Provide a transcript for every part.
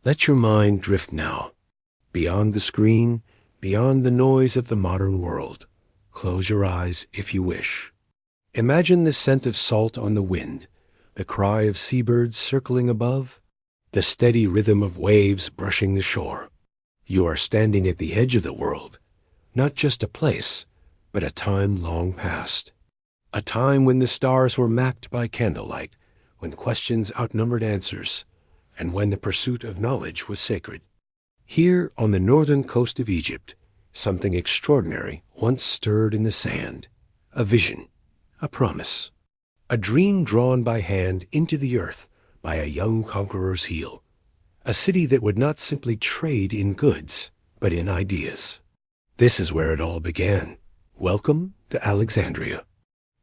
Let your mind drift now, beyond the screen, beyond the noise of the modern world. Close your eyes if you wish. Imagine the scent of salt on the wind, the cry of seabirds circling above, the steady rhythm of waves brushing the shore. You are standing at the edge of the world, not just a place, but a time long past. A time when the stars were mapped by candlelight, when questions outnumbered answers, and when the pursuit of knowledge was sacred. Here on the northern coast of Egypt, something extraordinary once stirred in the sand. A vision, a promise, a dream drawn by hand into the earth by a young conqueror's heel. A city that would not simply trade in goods, but in ideas. This is where it all began. Welcome to Alexandria.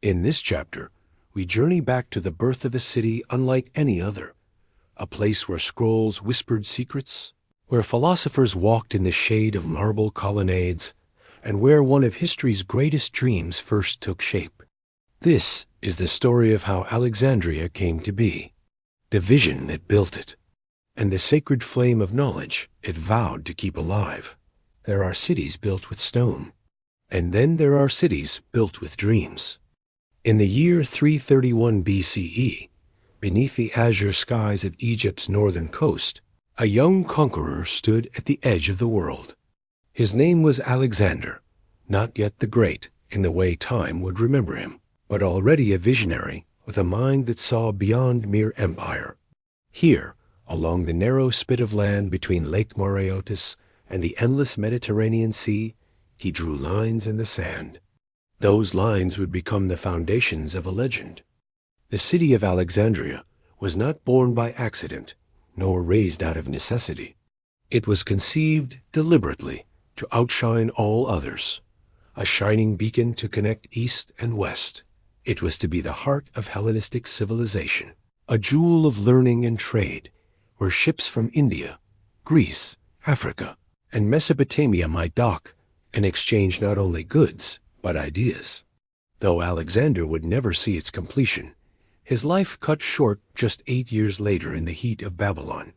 In this chapter, we journey back to the birth of a city unlike any other, a place where scrolls whispered secrets, where philosophers walked in the shade of marble colonnades, and where one of history's greatest dreams first took shape. This is the story of how Alexandria came to be, the vision that built it, and the sacred flame of knowledge it vowed to keep alive. There are cities built with stone, and then there are cities built with dreams. In the year 331 BCE, beneath the azure skies of Egypt's northern coast, a young conqueror stood at the edge of the world. His name was Alexander, not yet the Great in the way time would remember him, but already a visionary with a mind that saw beyond mere empire. Here, along the narrow spit of land between Lake Moreotis and the endless Mediterranean Sea, he drew lines in the sand. Those lines would become the foundations of a legend. The city of Alexandria was not born by accident, nor raised out of necessity. It was conceived deliberately to outshine all others, a shining beacon to connect east and west. It was to be the heart of Hellenistic civilization, a jewel of learning and trade, where ships from India, Greece, Africa, and Mesopotamia might dock and exchange not only goods, but ideas. Though Alexander would never see its completion, his life cut short just 8 years later in the heat of Babylon.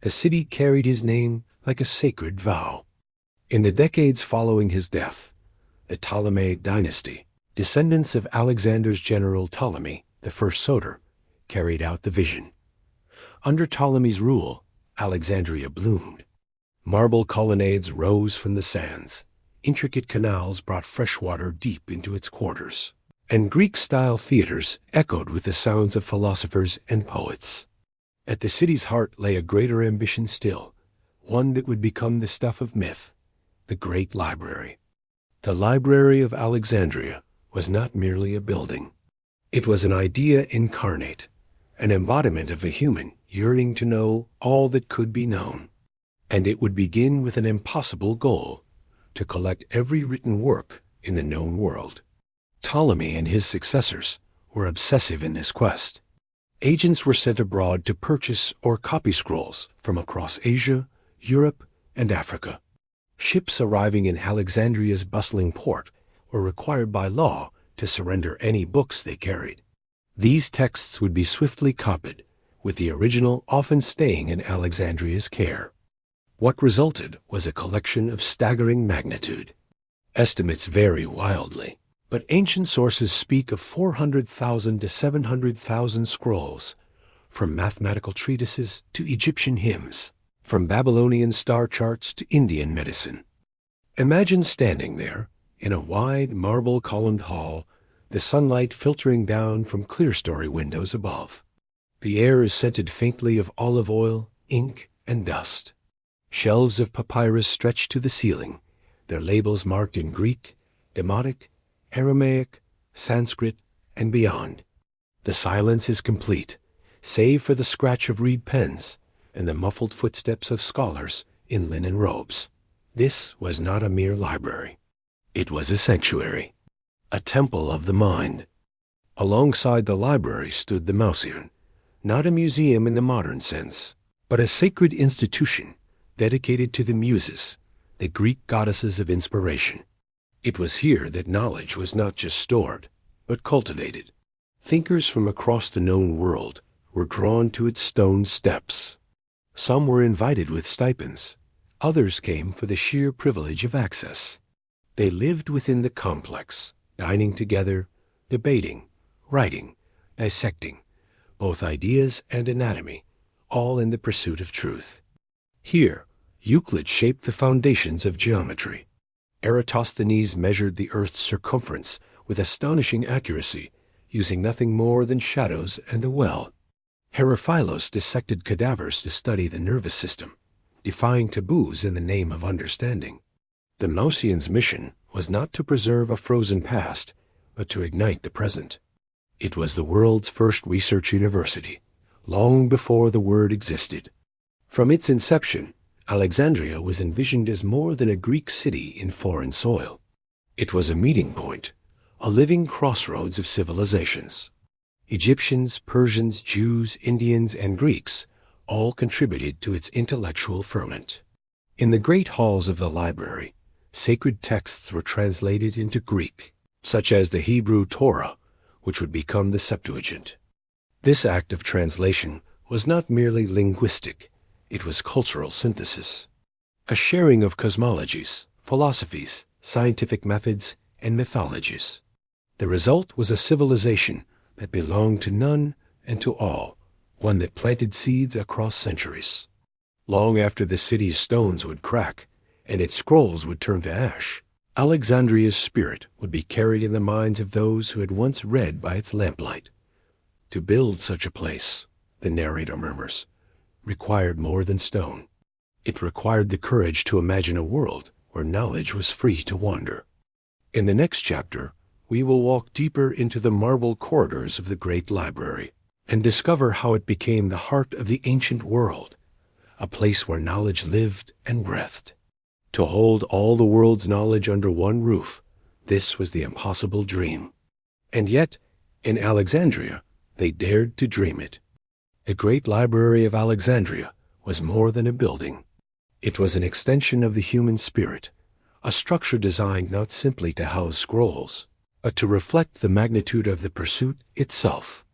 The city carried his name like a sacred vow. In the decades following his death, the Ptolemaic dynasty, descendants of Alexander's general Ptolemy, the first Soter, carried out the vision. Under Ptolemy's rule, Alexandria bloomed. Marble colonnades rose from the sands. Intricate canals brought fresh water deep into its quarters, and Greek-style theaters echoed with the sounds of philosophers and poets. At the city's heart lay a greater ambition still, one that would become the stuff of myth, the Great Library. The Library of Alexandria was not merely a building. It was an idea incarnate, an embodiment of the human yearning to know all that could be known. And it would begin with an impossible goal, to collect every written work in the known world. Ptolemy and his successors were obsessive in this quest. Agents were sent abroad to purchase or copy scrolls from across Asia, Europe, and Africa. Ships arriving in Alexandria's bustling port were required by law to surrender any books they carried. These texts would be swiftly copied, with the original often staying in Alexandria's care. What resulted was a collection of staggering magnitude. Estimates vary wildly, but ancient sources speak of 400,000 to 700,000 scrolls, from mathematical treatises to Egyptian hymns, from Babylonian star charts to Indian medicine. Imagine standing there, in a wide marble-columned hall, the sunlight filtering down from clerestory windows above. The air is scented faintly of olive oil, ink, and dust. Shelves of papyrus stretch to the ceiling, their labels marked in Greek, Demotic, Aramaic, Sanskrit, and beyond. The silence is complete, save for the scratch of reed pens and the muffled footsteps of scholars in linen robes. This was not a mere library. It was a sanctuary, a temple of the mind. Alongside the library stood the Mausoleum, not a museum in the modern sense, but a sacred institution dedicated to the Muses, the Greek goddesses of inspiration. It was here that knowledge was not just stored, but cultivated. Thinkers from across the known world were drawn to its stone steps. Some were invited with stipends. Others came for the sheer privilege of access. They lived within the complex, dining together, debating, writing, dissecting, both ideas and anatomy, all in the pursuit of truth. Here, Euclid shaped the foundations of geometry. Eratosthenes measured the Earth's circumference with astonishing accuracy, using nothing more than shadows and a well. Herophilos dissected cadavers to study the nervous system, defying taboos in the name of understanding. The Mausians' mission was not to preserve a frozen past, but to ignite the present. It was the world's first research university, long before the word existed. From its inception, Alexandria was envisioned as more than a Greek city in foreign soil. It was a meeting point, a living crossroads of civilizations. Egyptians, Persians, Jews, Indians, and Greeks all contributed to its intellectual ferment. In the great halls of the library, sacred texts were translated into Greek, such as the Hebrew Torah, which would become the Septuagint. This act of translation was not merely linguistic, it was cultural synthesis, a sharing of cosmologies, philosophies, scientific methods, and mythologies. The result was a civilization that belonged to none and to all, one that planted seeds across centuries. Long after the city's stones would crack and its scrolls would turn to ash, Alexandria's spirit would be carried in the minds of those who had once read by its lamplight. To build such a place, the narrator murmurs, required more than stone. It required the courage to imagine a world where knowledge was free to wander. In the next chapter, we will walk deeper into the marble corridors of the Great Library and discover how it became the heart of the ancient world, a place where knowledge lived and breathed. To hold all the world's knowledge under one roof, this was the impossible dream. And yet, in Alexandria, they dared to dream it. The Great Library of Alexandria was more than a building. It was an extension of the human spirit, a structure designed not simply to house scrolls, but to reflect the magnitude of the pursuit itself.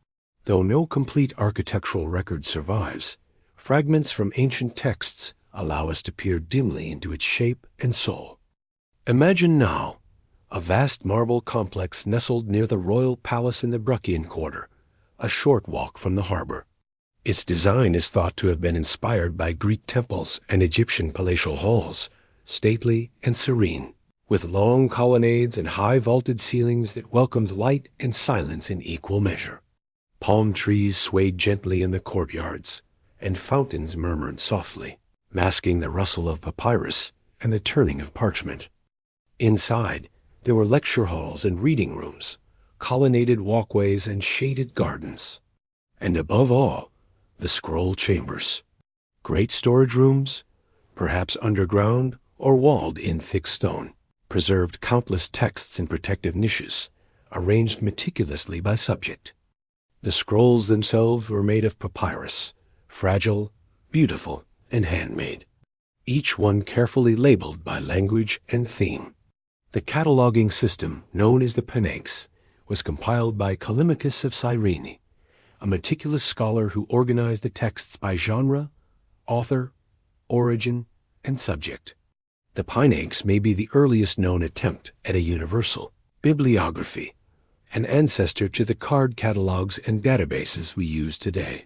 Though no complete architectural record survives, fragments from ancient texts allow us to peer dimly into its shape and soul. Imagine now a vast marble complex nestled near the royal palace in the Bruchian Quarter, a short walk from the harbor. Its design is thought to have been inspired by Greek temples and Egyptian palatial halls, stately and serene, with long colonnades and high vaulted ceilings that welcomed light and silence in equal measure. Palm trees swayed gently in the courtyards, and fountains murmured softly, masking the rustle of papyrus and the turning of parchment. Inside, there were lecture halls and reading rooms, colonnaded walkways and shaded gardens. And above all, the scroll chambers, great storage rooms, perhaps underground or walled in thick stone, preserved countless texts in protective niches, arranged meticulously by subject. The scrolls themselves were made of papyrus, fragile, beautiful, and handmade, each one carefully labeled by language and theme. The cataloging system, known as the Panax, was compiled by Callimachus of Cyrene, a meticulous scholar who organized the texts by genre, author, origin, and subject. The Panax may be the earliest known attempt at a universal bibliography, an ancestor to the card catalogs and databases we use today.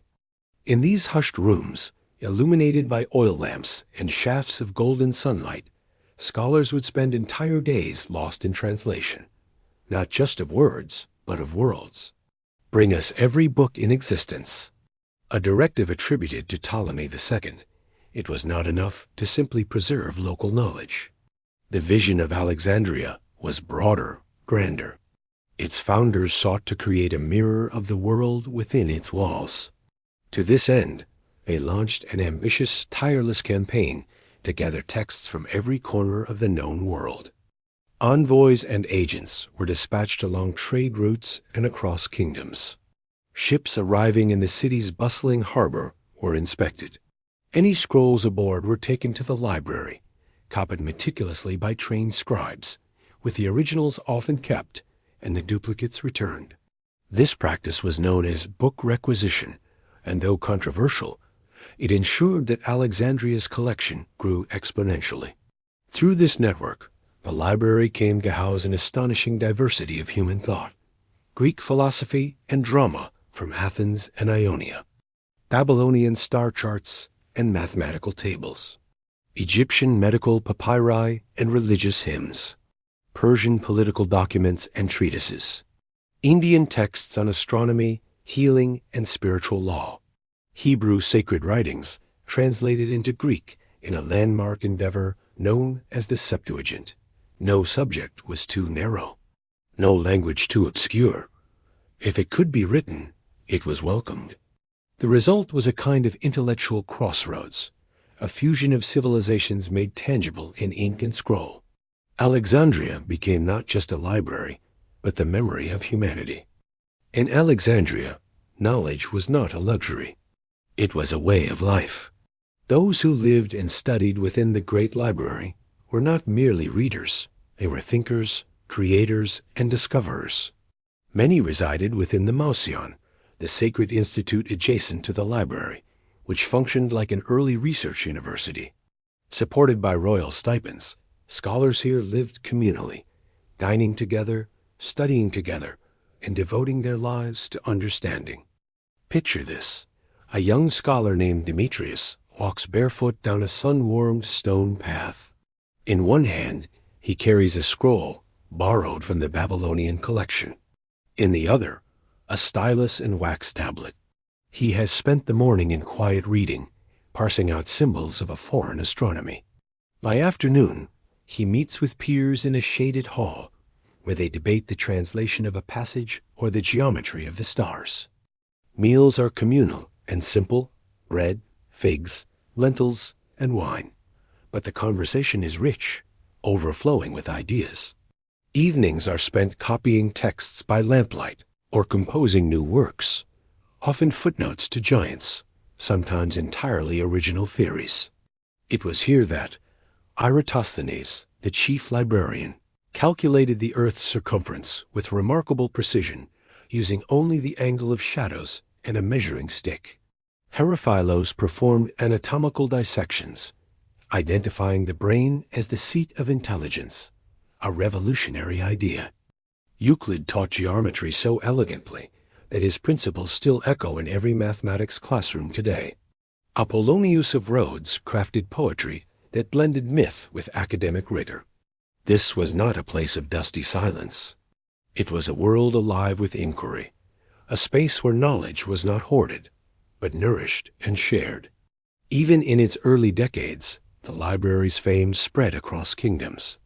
In these hushed rooms, illuminated by oil lamps and shafts of golden sunlight, scholars would spend entire days lost in translation, not just of words, but of worlds. Bring us every book in existence. A directive attributed to Ptolemy II. It was not enough to simply preserve local knowledge. The vision of Alexandria was broader, grander. Its founders sought to create a mirror of the world within its walls. To this end, they launched an ambitious, tireless campaign to gather texts from every corner of the known world. Envoys and agents were dispatched along trade routes and across kingdoms. Ships arriving in the city's bustling harbor were inspected. Any scrolls aboard were taken to the library, copied meticulously by trained scribes, with the originals often kept and the duplicates returned. This practice was known as book requisition, and though controversial, It ensured that Alexandria's collection grew exponentially. Through this network, the library came to house an astonishing diversity of human thought: Greek philosophy and drama from Athens and Ionia, Babylonian star charts and mathematical tables, Egyptian medical papyri and religious hymns, Persian political documents and treatises, Indian texts on astronomy, healing, and spiritual law, Hebrew sacred writings translated into Greek in a landmark endeavor known as the Septuagint. No subject was too narrow, no language too obscure. If it could be written, it was welcomed. The result was a kind of intellectual crossroads, a fusion of civilizations made tangible in ink and scroll. Alexandria became not just a library, but the memory of humanity. In Alexandria, knowledge was not a luxury. It was a way of life. Those who lived and studied within the Great Library were not merely readers. They were thinkers, creators, and discoverers. Many resided within the Mausion, the sacred institute adjacent to the library, which functioned like an early research university. Supported by royal stipends, scholars here lived communally, dining together, studying together, and devoting their lives to understanding. Picture this. A young scholar named Demetrius walks barefoot down a sun-warmed stone path. In one hand, he carries a scroll borrowed from the Babylonian collection. In the other, a stylus and wax tablet. He has spent the morning in quiet reading, parsing out symbols of a foreign astronomy. By afternoon, he meets with peers in a shaded hall, where they debate the translation of a passage or the geometry of the stars. Meals are communal and simple: bread, figs, lentils, and wine. But the conversation is rich, overflowing with ideas. Evenings are spent copying texts by lamplight or composing new works, often footnotes to giants, sometimes entirely original theories. It was here that Eratosthenes, the chief librarian, calculated the Earth's circumference with remarkable precision, using only the angle of shadows and a measuring stick. Herophilos performed anatomical dissections, identifying the brain as the seat of intelligence, a revolutionary idea. Euclid taught geometry so elegantly that his principles still echo in every mathematics classroom today. Apollonius of Rhodes crafted poetry that blended myth with academic rigor. This was not a place of dusty silence. It was a world alive with inquiry, a space where knowledge was not hoarded, but nourished and shared. Even in its early decades, the library's fame spread across kingdoms.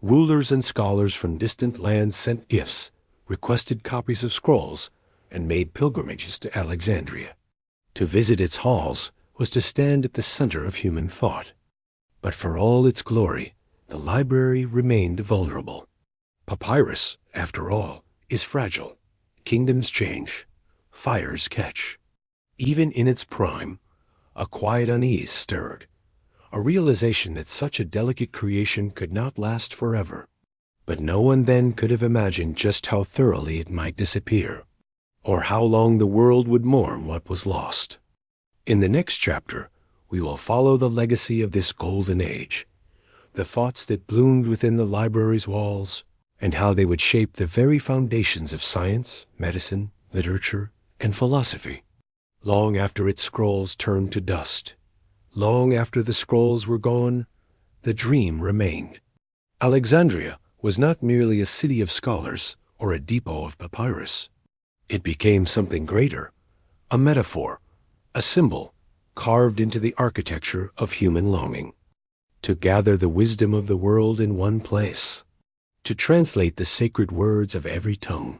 Rulers and scholars from distant lands sent gifts, requested copies of scrolls, and made pilgrimages to Alexandria. To visit its halls was to stand at the center of human thought. But for all its glory, the library remained vulnerable. Papyrus, after all, is fragile. Kingdoms change. Fires catch. Even in its prime, a quiet unease stirred, a realization that such a delicate creation could not last forever. But no one then could have imagined just how thoroughly it might disappear, or how long the world would mourn what was lost. In the next chapter, we will follow the legacy of this golden age, the thoughts that bloomed within the library's walls, and how they would shape the very foundations of science, medicine, literature, and philosophy. Long after its scrolls turned to dust, long after the scrolls were gone, the dream remained. Alexandria was not merely a city of scholars or a depot of papyrus. It became something greater, a metaphor, a symbol carved into the architecture of human longing. To gather the wisdom of the world in one place, to translate the sacred words of every tongue,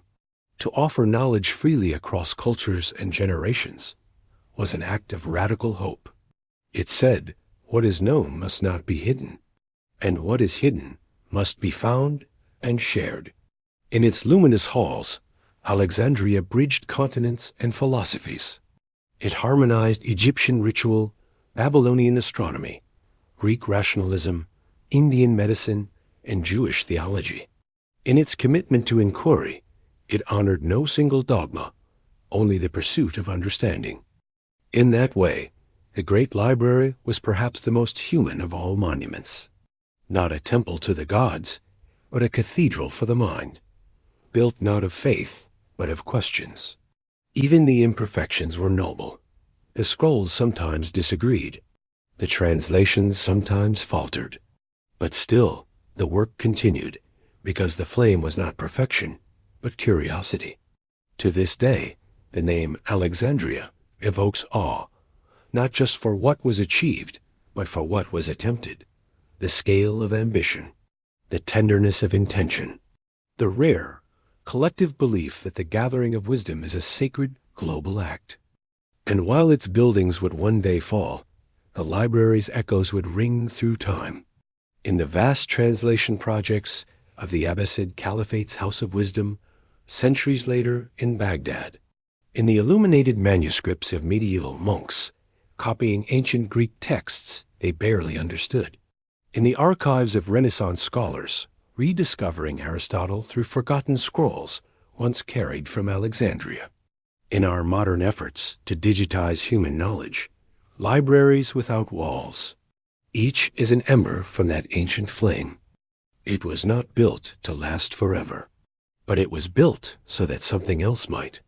to offer knowledge freely across cultures and generations, was an act of radical hope. It said, what is known must not be hidden, and what is hidden must be found and shared. In its luminous halls, Alexandria bridged continents and philosophies. It harmonized Egyptian ritual, Babylonian astronomy, Greek rationalism, Indian medicine, and Jewish theology. In its commitment to inquiry, it honored no single dogma, only the pursuit of understanding. In that way, The Great Library was perhaps the most human of all monuments. Not a temple to the gods, but a cathedral for the mind, built not of faith, but of questions. Even the imperfections were noble. The scrolls sometimes disagreed. The translations sometimes faltered. But still, the work continued, because the flame was not perfection, but curiosity. To this day, the name Alexandria evokes awe, not just for what was achieved, but for what was attempted. The scale of ambition, the tenderness of intention, the rare, collective belief that the gathering of wisdom is a sacred, global act. And while its buildings would one day fall, the library's echoes would ring through time. In the vast translation projects of the Abbasid Caliphate's House of Wisdom, centuries later in Baghdad, in the illuminated manuscripts of medieval monks, copying ancient Greek texts they barely understood, in the archives of Renaissance scholars, rediscovering Aristotle through forgotten scrolls once carried from Alexandria. In our modern efforts to digitize human knowledge, libraries without walls, each is an ember from that ancient flame. It was not built to last forever, but it was built so that something else might.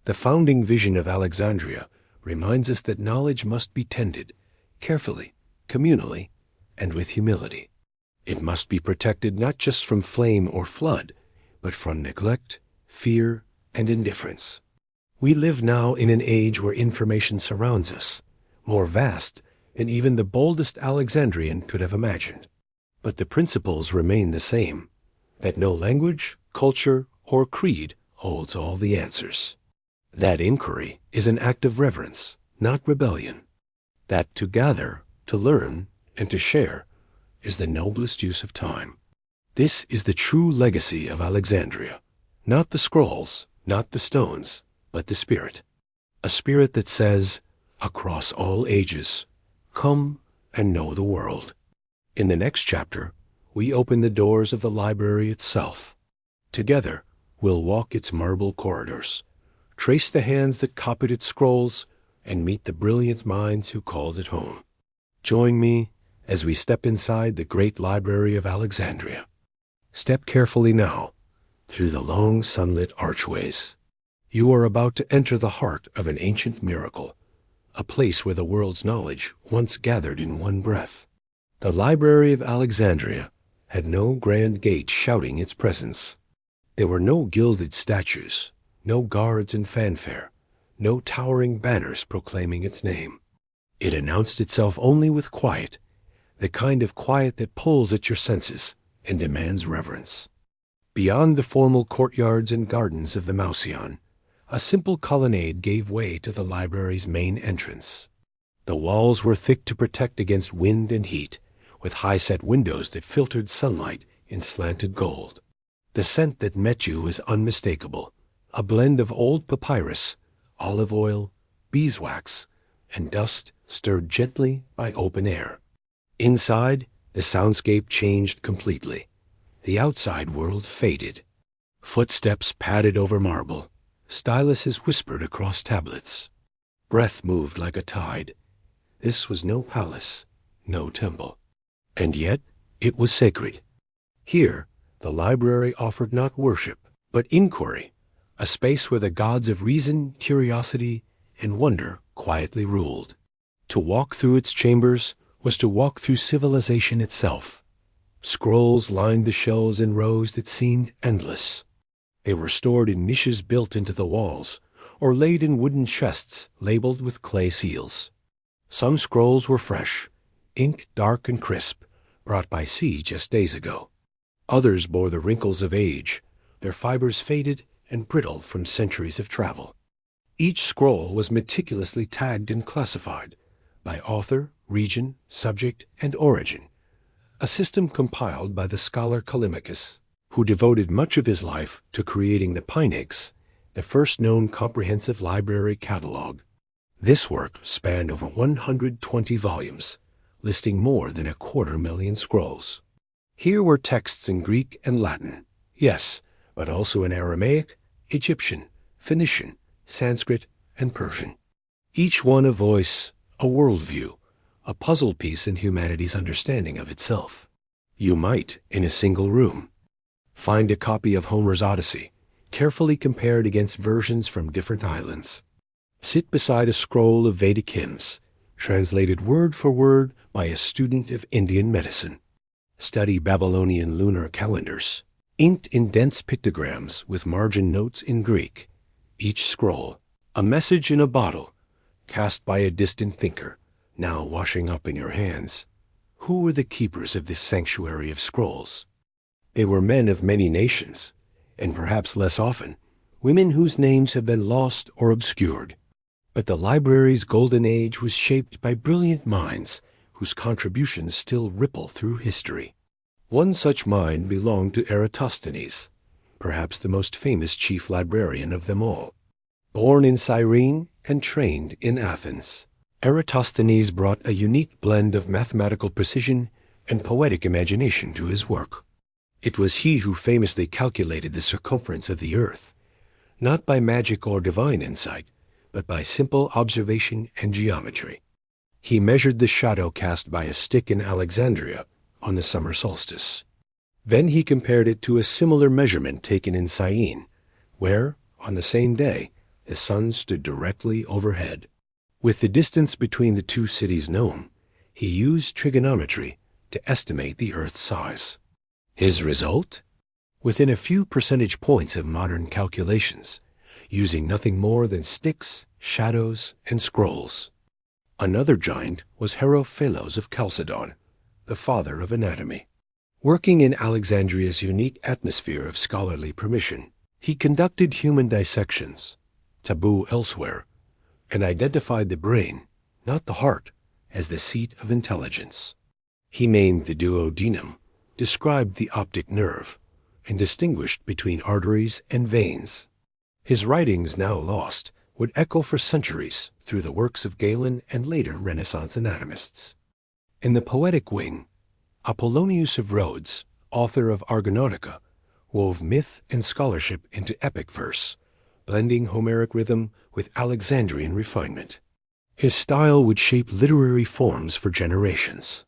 The founding vision of Alexandria reminds us that knowledge must be tended, carefully, communally, and with humility. It must be protected not just from flame or flood, but from neglect, fear, and indifference. We live now in an age where information surrounds us, more vast than even the boldest Alexandrian could have imagined. But the principles remain the same, that no language, culture, or creed holds all the answers. That inquiry is an act of reverence, not rebellion. That to gather, to learn, and to share is the noblest use of time. This is the true legacy of Alexandria. Not the scrolls, not the stones, but the spirit. A spirit that says, across all ages, come and know the world. In the next chapter, we open the doors of the library itself. Together, we'll walk its marble corridors, trace the hands that copied its scrolls, and meet the brilliant minds who called it home. Join me as we step inside the Great Library of Alexandria. Step carefully now through the long sunlit archways. You are about to enter the heart of an ancient miracle, a place where the world's knowledge once gathered in one breath. The Library of Alexandria had no grand gate shouting its presence. There were no gilded statues, no guards and fanfare, no towering banners proclaiming its name. It announced itself only with quiet, the kind of quiet that pulls at your senses and demands reverence. Beyond the formal courtyards and gardens of the Mausion, a simple colonnade gave way to the library's main entrance. The walls were thick to protect against wind and heat, with high-set windows that filtered sunlight in slanted gold. The scent that met you was unmistakable, a blend of old papyrus, olive oil, beeswax, and dust stirred gently by open air. Inside, the soundscape changed completely. The outside world faded. Footsteps padded over marble. Styluses whispered across tablets. Breath moved like a tide. This was no palace, no temple. And yet, it was sacred. Here, the library offered not worship, but inquiry, a space where the gods of reason, curiosity, and wonder quietly ruled. To walk through its chambers was to walk through civilization itself. Scrolls lined the shelves in rows that seemed endless. They were stored in niches built into the walls, or laid in wooden chests labeled with clay seals. Some scrolls were fresh, ink dark and crisp, brought by sea just days ago. Others bore the wrinkles of age, their fibers faded and brittle from centuries of travel. Each scroll was meticulously tagged and classified by author, region, subject, and origin, a system compiled by the scholar Callimachus, who devoted much of his life to creating the Pinax, the first known comprehensive library catalog. This work spanned over 120 volumes, listing more than 250,000 scrolls. Here were texts in Greek and Latin, yes, but also in Aramaic, Egyptian, Phoenician, Sanskrit, and Persian. Each one a voice, a worldview, a puzzle piece in humanity's understanding of itself. You might, in a single room, find a copy of Homer's Odyssey, carefully compared against versions from different islands. Sit beside a scroll of Vedic hymns, translated word for word by a student of Indian medicine. Study Babylonian lunar calendars, inked in dense pictograms with margin notes in Greek. Each scroll, a message in a bottle, cast by a distant thinker, now washing up in your hands. Who were the keepers of this sanctuary of scrolls? They were men of many nations, and perhaps less often, women whose names have been lost or obscured. But the library's golden age was shaped by brilliant minds whose contributions still ripple through history. One such mind belonged to Eratosthenes, perhaps the most famous chief librarian of them all. Born in Cyrene and trained in Athens, Eratosthenes brought a unique blend of mathematical precision and poetic imagination to his work. It was he who famously calculated the circumference of the earth, not by magic or divine insight, but by simple observation and geometry. He measured the shadow cast by a stick in Alexandria on the summer solstice. Then he compared it to a similar measurement taken in Syene, where, on the same day, the sun stood directly overhead. With the distance between the two cities known, he used trigonometry to estimate the Earth's size. His result? Within a few percentage points of modern calculations, using nothing more than sticks, shadows, and scrolls. Another giant was Herophilos of Chalcedon, the father of anatomy. Working in Alexandria's unique atmosphere of scholarly permission, he conducted human dissections, taboo elsewhere, and identified the brain, not the heart, as the seat of intelligence. He named the duodenum, described the optic nerve, and distinguished between arteries and veins. His writings, now lost, would echo for centuries through the works of Galen and later Renaissance anatomists. In the poetic wing, Apollonius of Rhodes, author of Argonautica, wove myth and scholarship into epic verse, blending Homeric rhythm with Alexandrian refinement. His style would shape literary forms for generations.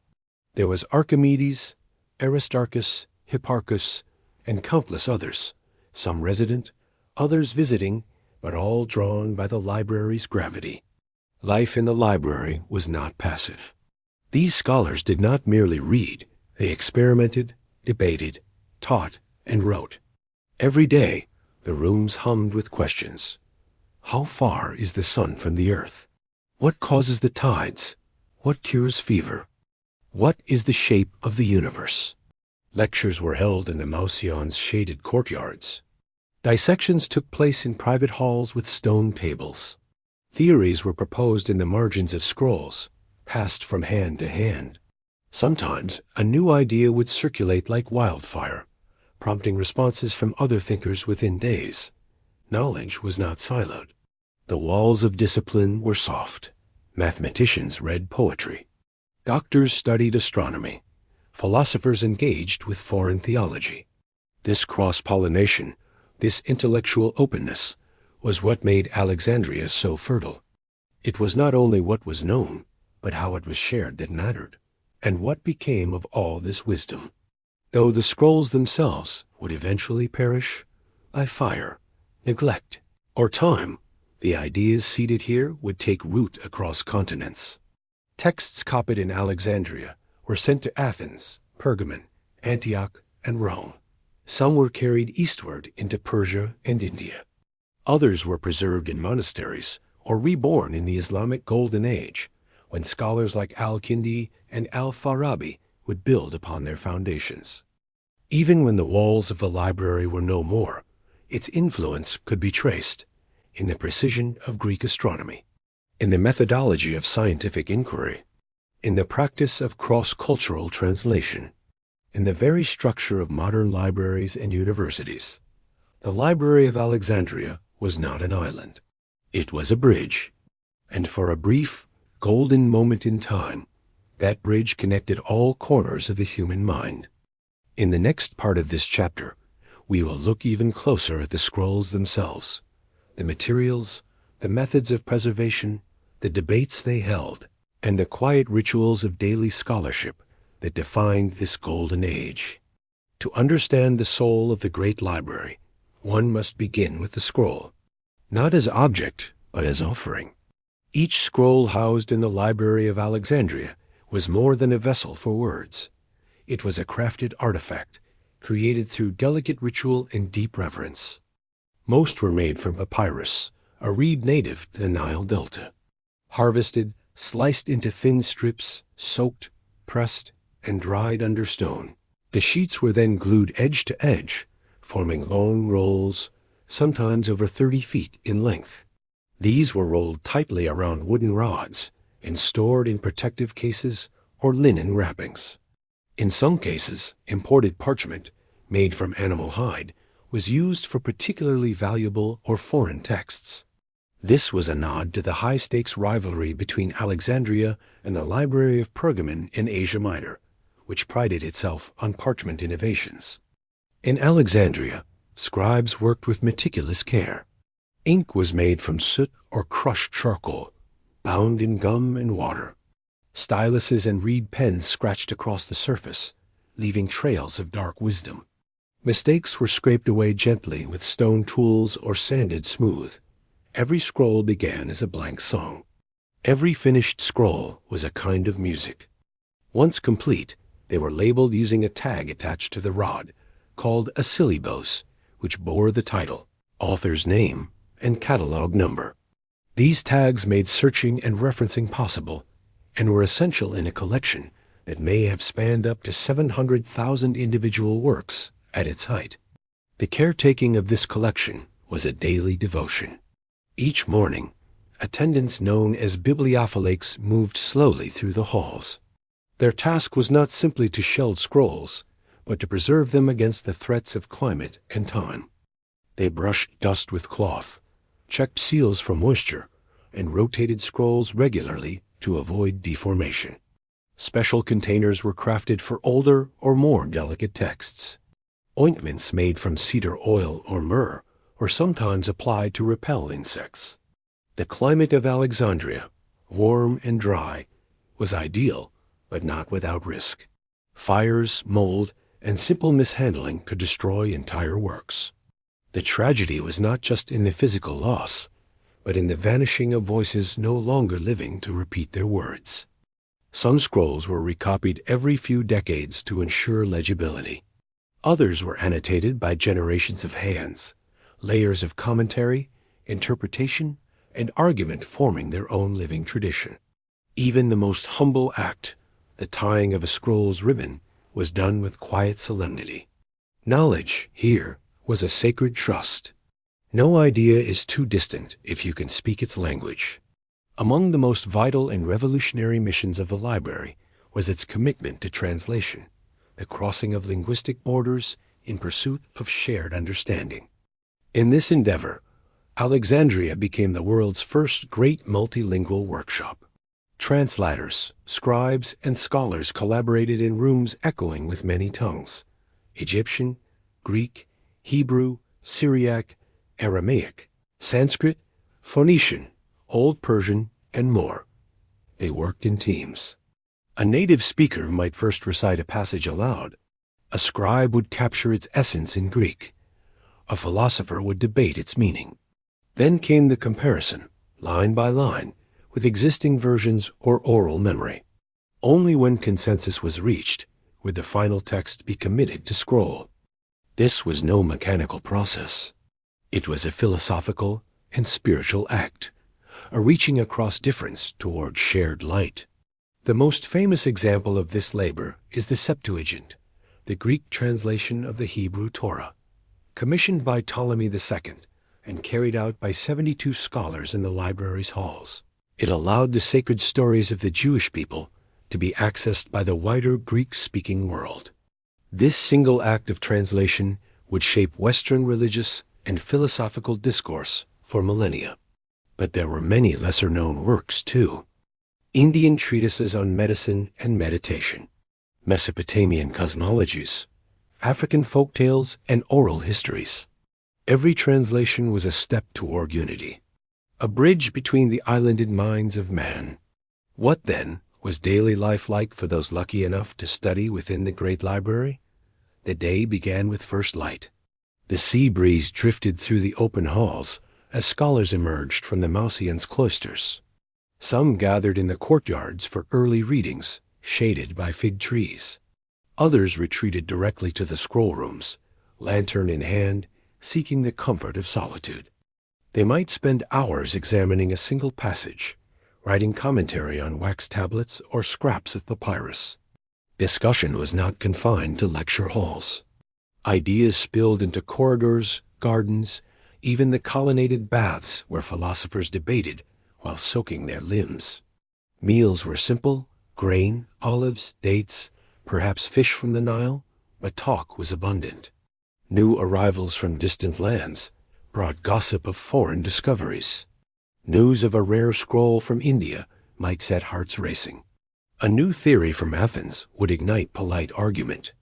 There was Archimedes, Aristarchus, Hipparchus, and countless others, some resident, others visiting, but all drawn by the library's gravity. Life in the library was not passive. These scholars did not merely read, they experimented, debated, taught, and wrote. Every day, the rooms hummed with questions. How far is the sun from the earth? What causes the tides? What cures fever? What is the shape of the universe? Lectures were held in the Mausion's shaded courtyards. Dissections took place in private halls with stone tables. Theories were proposed in the margins of scrolls, passed from hand to hand. Sometimes a new idea would circulate like wildfire, prompting responses from other thinkers within days. Knowledge was not siloed. The walls of discipline were soft. Mathematicians read poetry. Doctors studied astronomy. Philosophers engaged with foreign theology. This cross-pollination, this intellectual openness, was what made Alexandria so fertile. It was not only what was known, but how it was shared that mattered, and what became of all this wisdom. Though the scrolls themselves would eventually perish by fire, neglect, or time, the ideas seated here would take root across continents. Texts copied in Alexandria were sent to Athens, Pergamon, Antioch, and Rome. Some were carried eastward into Persia and India. Others were preserved in monasteries or reborn in the Islamic Golden Age, when scholars like Al-Kindi and Al-Farabi would build upon their foundations. Even when the walls of the library were no more, its influence could be traced in the precision of Greek astronomy, in the methodology of scientific inquiry, in the practice of cross-cultural translation, in the very structure of modern libraries and universities. The Library of Alexandria was not an island. It was a bridge, and for a brief, golden moment in time, that bridge connected all corners of the human mind. In the next part of this chapter, we will look even closer at the scrolls themselves, the materials, the methods of preservation, the debates they held, and the quiet rituals of daily scholarship that defined this golden age. To understand the soul of the Great Library, one must begin with the scroll, not as object, but as offering. Each scroll housed in the Library of Alexandria was more than a vessel for words. It was a crafted artifact, created through delicate ritual and deep reverence. Most were made from papyrus, a reed native to the Nile Delta. Harvested, sliced into thin strips, soaked, pressed, and dried under stone. The sheets were then glued edge to edge, forming long rolls, sometimes over 30 feet in length. These were rolled tightly around wooden rods and stored in protective cases or linen wrappings. In some cases, imported parchment, made from animal hide, was used for particularly valuable or foreign texts. This was a nod to the high-stakes rivalry between Alexandria and the Library of Pergamon in Asia Minor, which prided itself on parchment innovations. In Alexandria, scribes worked with meticulous care. Ink was made from soot or crushed charcoal, bound in gum and water. Styluses and reed pens scratched across the surface, leaving trails of dark wisdom. Mistakes were scraped away gently with stone tools or sanded smooth. Every scroll began as a blank song. Every finished scroll was a kind of music. Once complete, they were labeled using a tag attached to the rod, called a syllabos, which bore the title, author's name, and catalog number. These tags made searching and referencing possible, and were essential in a collection that may have spanned up to 700,000 individual works at its height. The caretaking of this collection was a daily devotion. Each morning, attendants known as bibliophilics moved slowly through the halls. Their task was not simply to sheld scrolls, but to preserve them against the threats of climate and time. They brushed dust with cloth, checked seals for moisture, and rotated scrolls regularly to avoid deformation. Special containers were crafted for older or more delicate texts. Ointments made from cedar oil or myrrh were sometimes applied to repel insects. The climate of Alexandria, warm and dry, was ideal, but not without risk. Fires, mold, and simple mishandling could destroy entire works. The tragedy was not just in the physical loss, but in the vanishing of voices no longer living to repeat their words. Some scrolls were recopied every few decades to ensure legibility. Others were annotated by generations of hands, layers of commentary, interpretation, and argument forming their own living tradition. Even the most humble act, the tying of a scroll's ribbon, was done with quiet solemnity. Knowledge, here, was a sacred trust. No idea is too distant if you can speak its language. Among the most vital and revolutionary missions of the library was its commitment to translation, the crossing of linguistic borders in pursuit of shared understanding. In this endeavor, Alexandria became the world's first great multilingual workshop. Translators, scribes, and scholars collaborated in rooms echoing with many tongues: Egyptian, Greek, Hebrew, Syriac, Aramaic, Sanskrit, Phoenician, Old Persian, and more. They worked in teams. A native speaker might first recite a passage aloud. A scribe would capture its essence in Greek. A philosopher would debate its meaning. Then came the comparison, line by line, with existing versions or oral memory. Only when consensus was reached would the final text be committed to scroll. This was no mechanical process. It was a philosophical and spiritual act, a reaching across difference toward shared light. The most famous example of this labor is the Septuagint, the Greek translation of the Hebrew Torah, commissioned by Ptolemy II and carried out by 72 scholars in the library's halls. It allowed the sacred stories of the Jewish people to be accessed by the wider Greek-speaking world. This single act of translation would shape Western religious and philosophical discourse for millennia. But there were many lesser-known works, too. Indian treatises on medicine and meditation, Mesopotamian cosmologies, African folktales, and oral histories. Every translation was a step toward unity, a bridge between the islanded minds of man. What, then, was daily life like for those lucky enough to study within the Great Library? The day began with first light. The sea breeze drifted through the open halls as scholars emerged from the Mausians' cloisters. Some gathered in the courtyards for early readings, shaded by fig trees. Others retreated directly to the scroll rooms, lantern in hand, seeking the comfort of solitude. They might spend hours examining a single passage, writing commentary on wax tablets or scraps of papyrus. Discussion was not confined to lecture halls. Ideas spilled into corridors, gardens, even the colonnaded baths where philosophers debated while soaking their limbs. Meals were simple: grain, olives, dates, perhaps fish from the Nile, but talk was abundant. New arrivals from distant lands brought gossip of foreign discoveries. News of a rare scroll from India might set hearts racing. A new theory from Athens would ignite polite argument.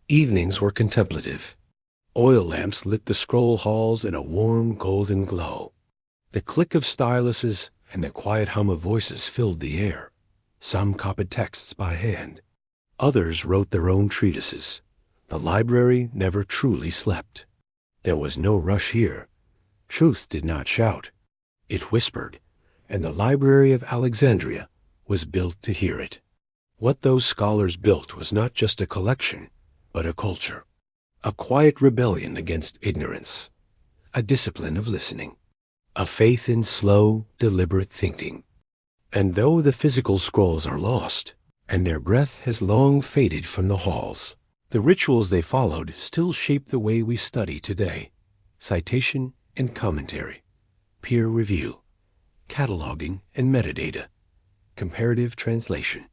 Evenings were contemplative. Oil lamps lit the scroll halls in a warm golden glow. The click of styluses and the quiet hum of voices filled the air. Some copied texts by hand. Others wrote their own treatises. The library never truly slept. There was no rush here. Truth did not shout. It whispered, and the Library of Alexandria was built to hear it. What those scholars built was not just a collection, but a culture. A quiet rebellion against ignorance. A discipline of listening. A faith in slow, deliberate thinking. And though the physical scrolls are lost, and their breath has long faded from the halls, the rituals they followed still shape the way we study today. Citation and commentary, peer review, cataloging and metadata, comparative translation.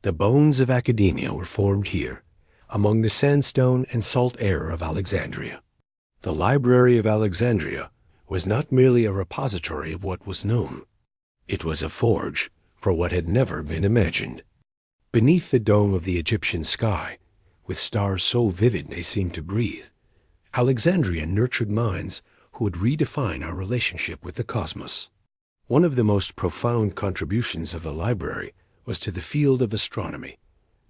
The bones of academia were formed here, among the sandstone and salt air of Alexandria. The Library of Alexandria was not merely a repository of what was known. It was a forge for what had never been imagined. Beneath the dome of the Egyptian sky, with stars so vivid they seemed to breathe, Alexandria nurtured minds who would redefine our relationship with the cosmos. One of the most profound contributions of the library was to the field of astronomy,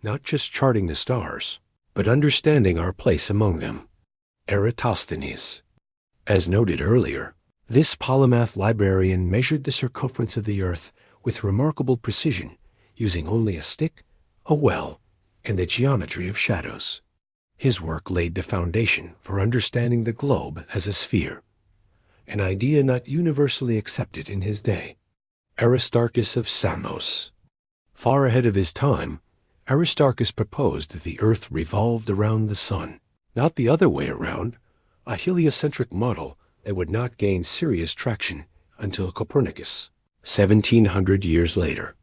not just charting the stars, but understanding our place among them. Eratosthenes. As noted earlier, this polymath librarian measured the circumference of the earth with remarkable precision, using only a stick, a well, and the geometry of shadows. His work laid the foundation for understanding the globe as a sphere, an idea not universally accepted in his day. Aristarchus of Samos. Far ahead of his time, Aristarchus proposed that the earth revolved around the sun, not the other way around, a heliocentric model that would not gain serious traction until Copernicus, 1700 years later.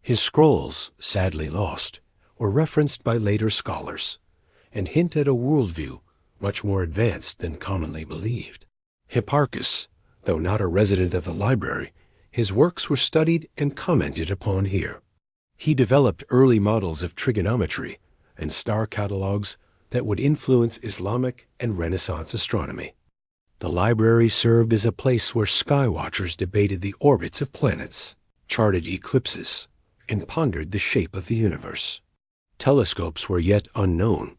His scrolls, sadly lost, were referenced by later scholars, and hint at a worldview much more advanced than commonly believed. Hipparchus, though not a resident of the library, his works were studied and commented upon here. He developed early models of trigonometry and star catalogs that would influence Islamic and Renaissance astronomy. The library served as a place where skywatchers debated the orbits of planets, charted eclipses, and pondered the shape of the universe. Telescopes were yet unknown,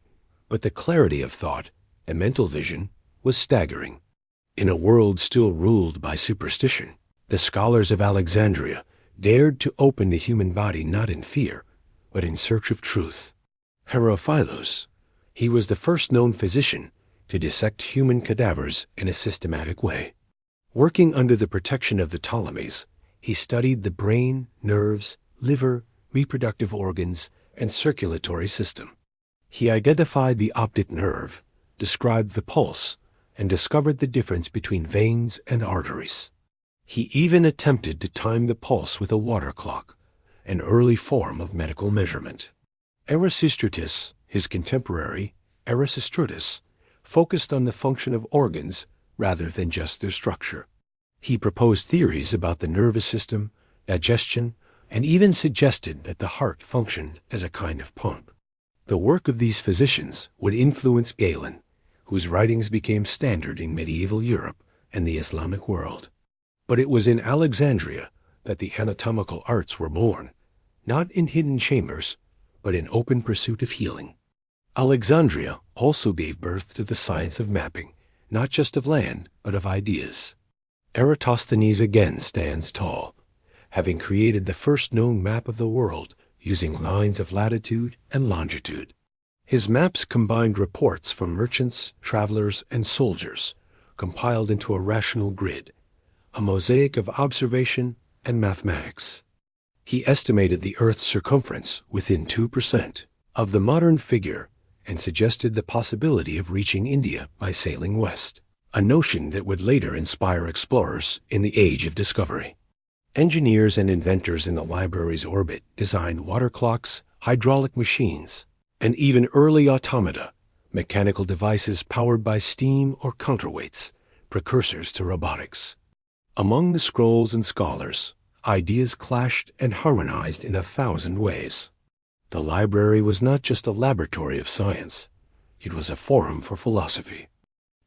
but the clarity of thought, the mental vision, was staggering. In a world still ruled by superstition, the scholars of Alexandria dared to open the human body not in fear, but in search of truth. Herophilos, he was the first known physician to dissect human cadavers in a systematic way. Working under the protection of the Ptolemies, he studied the brain, nerves, liver, reproductive organs, and circulatory system. He identified the optic nerve, described the pulse, and discovered the difference between veins and arteries. He even attempted to time the pulse with a water clock, an early form of medical measurement. Erasistratus, his contemporary, Erasistratus, focused on the function of organs rather than just their structure. He proposed theories about the nervous system, digestion, and even suggested that the heart functioned as a kind of pump. The work of these physicians would influence Galen, whose writings became standard in medieval Europe and the Islamic world. But it was in Alexandria that the anatomical arts were born, not in hidden chambers, but in open pursuit of healing. Alexandria also gave birth to the science of mapping, not just of land, but of ideas. Eratosthenes again stands tall, having created the first known map of the world using lines of latitude and longitude. His maps combined reports from merchants, travelers, and soldiers, compiled into a rational grid, a mosaic of observation and mathematics. He estimated the Earth's circumference within 2% of the modern figure and suggested the possibility of reaching India by sailing west, a notion that would later inspire explorers in the Age of Discovery. Engineers and inventors in the library's orbit designed water clocks, hydraulic machines, and even early automata, mechanical devices powered by steam or counterweights, precursors to robotics. Among the scrolls and scholars, ideas clashed and harmonized in 1,000 ways. The library was not just a laboratory of science, it was a forum for philosophy.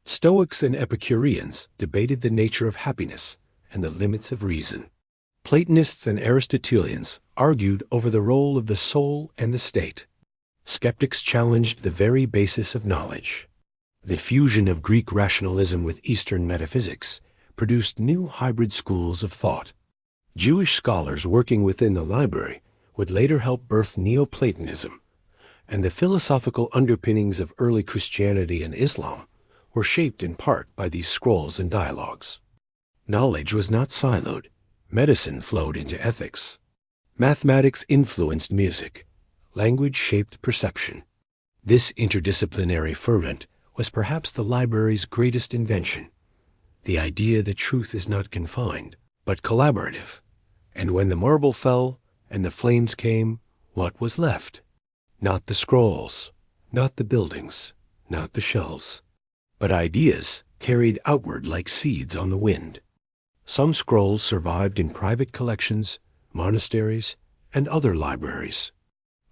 Stoics and Epicureans debated the nature of happiness and the limits of reason. Platonists and Aristotelians argued over the role of the soul and the state. Skeptics challenged the very basis of knowledge. The fusion of Greek rationalism with Eastern metaphysics produced new hybrid schools of thought. Jewish scholars working within the library would later help birth Neoplatonism, and the philosophical underpinnings of early Christianity and Islam were shaped in part by these scrolls and dialogues. Knowledge was not siloed. Medicine flowed into ethics. Mathematics influenced music. Language shaped perception. This interdisciplinary ferment was perhaps the library's greatest invention, the idea that truth is not confined, but collaborative. And when the marble fell and the flames came, what was left? Not the scrolls, not the buildings, not the shells, but ideas carried outward like seeds on the wind. Some scrolls survived in private collections, monasteries, and other libraries.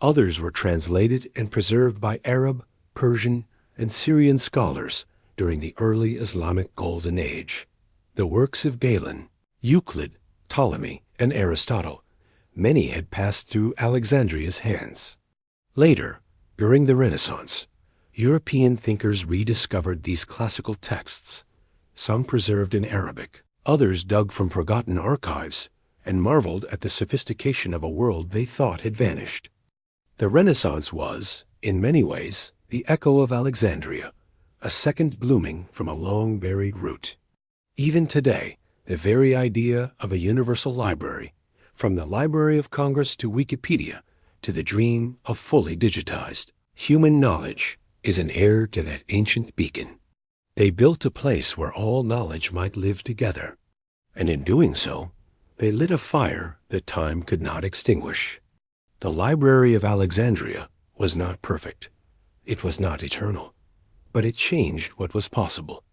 Others were translated and preserved by Arab, Persian, and Syrian scholars during the early Islamic Golden Age. The works of Galen, Euclid, Ptolemy, and Aristotle, many had passed through Alexandria's hands. Later, during the Renaissance, European thinkers rediscovered these classical texts, some preserved in Arabic. Others dug from forgotten archives and marveled at the sophistication of a world they thought had vanished. The Renaissance was, in many ways, the echo of Alexandria, a second blooming from a long-buried root. Even today, the very idea of a universal library, from the Library of Congress to Wikipedia, to the dream of fully digitized human knowledge, is an heir to that ancient beacon. They built a place where all knowledge might live together, and in doing so, they lit a fire that time could not extinguish. The Library of Alexandria was not perfect. It was not eternal, but it changed what was possible.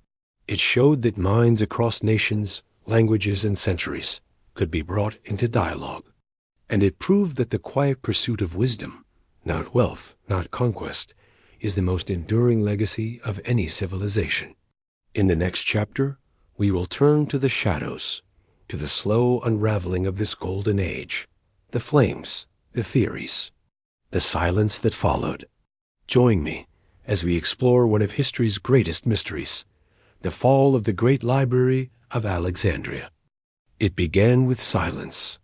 It showed that minds across nations, languages, and centuries could be brought into dialogue, and it proved that the quiet pursuit of wisdom, not wealth, not conquest, is the most enduring legacy of any civilization. In the next chapter, we will turn to the shadows, to the slow unraveling of this golden age, the flames, the theories, the silence that followed. Join me as we explore one of history's greatest mysteries, the fall of the Great Library of Alexandria. It began with silence,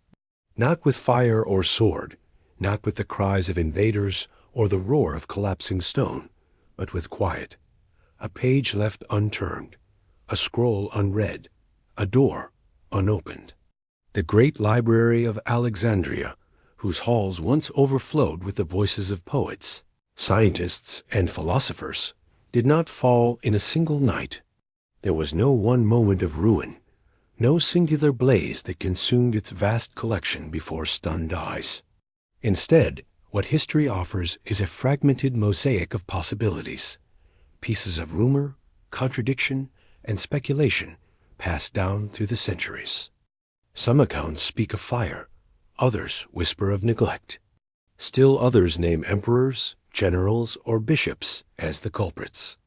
not with fire or sword, not with the cries of invaders or the roar of collapsing stone, but with quiet. A page left unturned, a scroll unread, a door unopened. The Great Library of Alexandria, whose halls once overflowed with the voices of poets, scientists, and philosophers, did not fall in a single night. There was no one moment of ruin, no singular blaze that consumed its vast collection before stunned eyes. Instead, what history offers is a fragmented mosaic of possibilities, pieces of rumor, contradiction, and speculation passed down through the centuries. Some accounts speak of fire, others whisper of neglect. Still others name emperors, generals, or bishops as the culprits.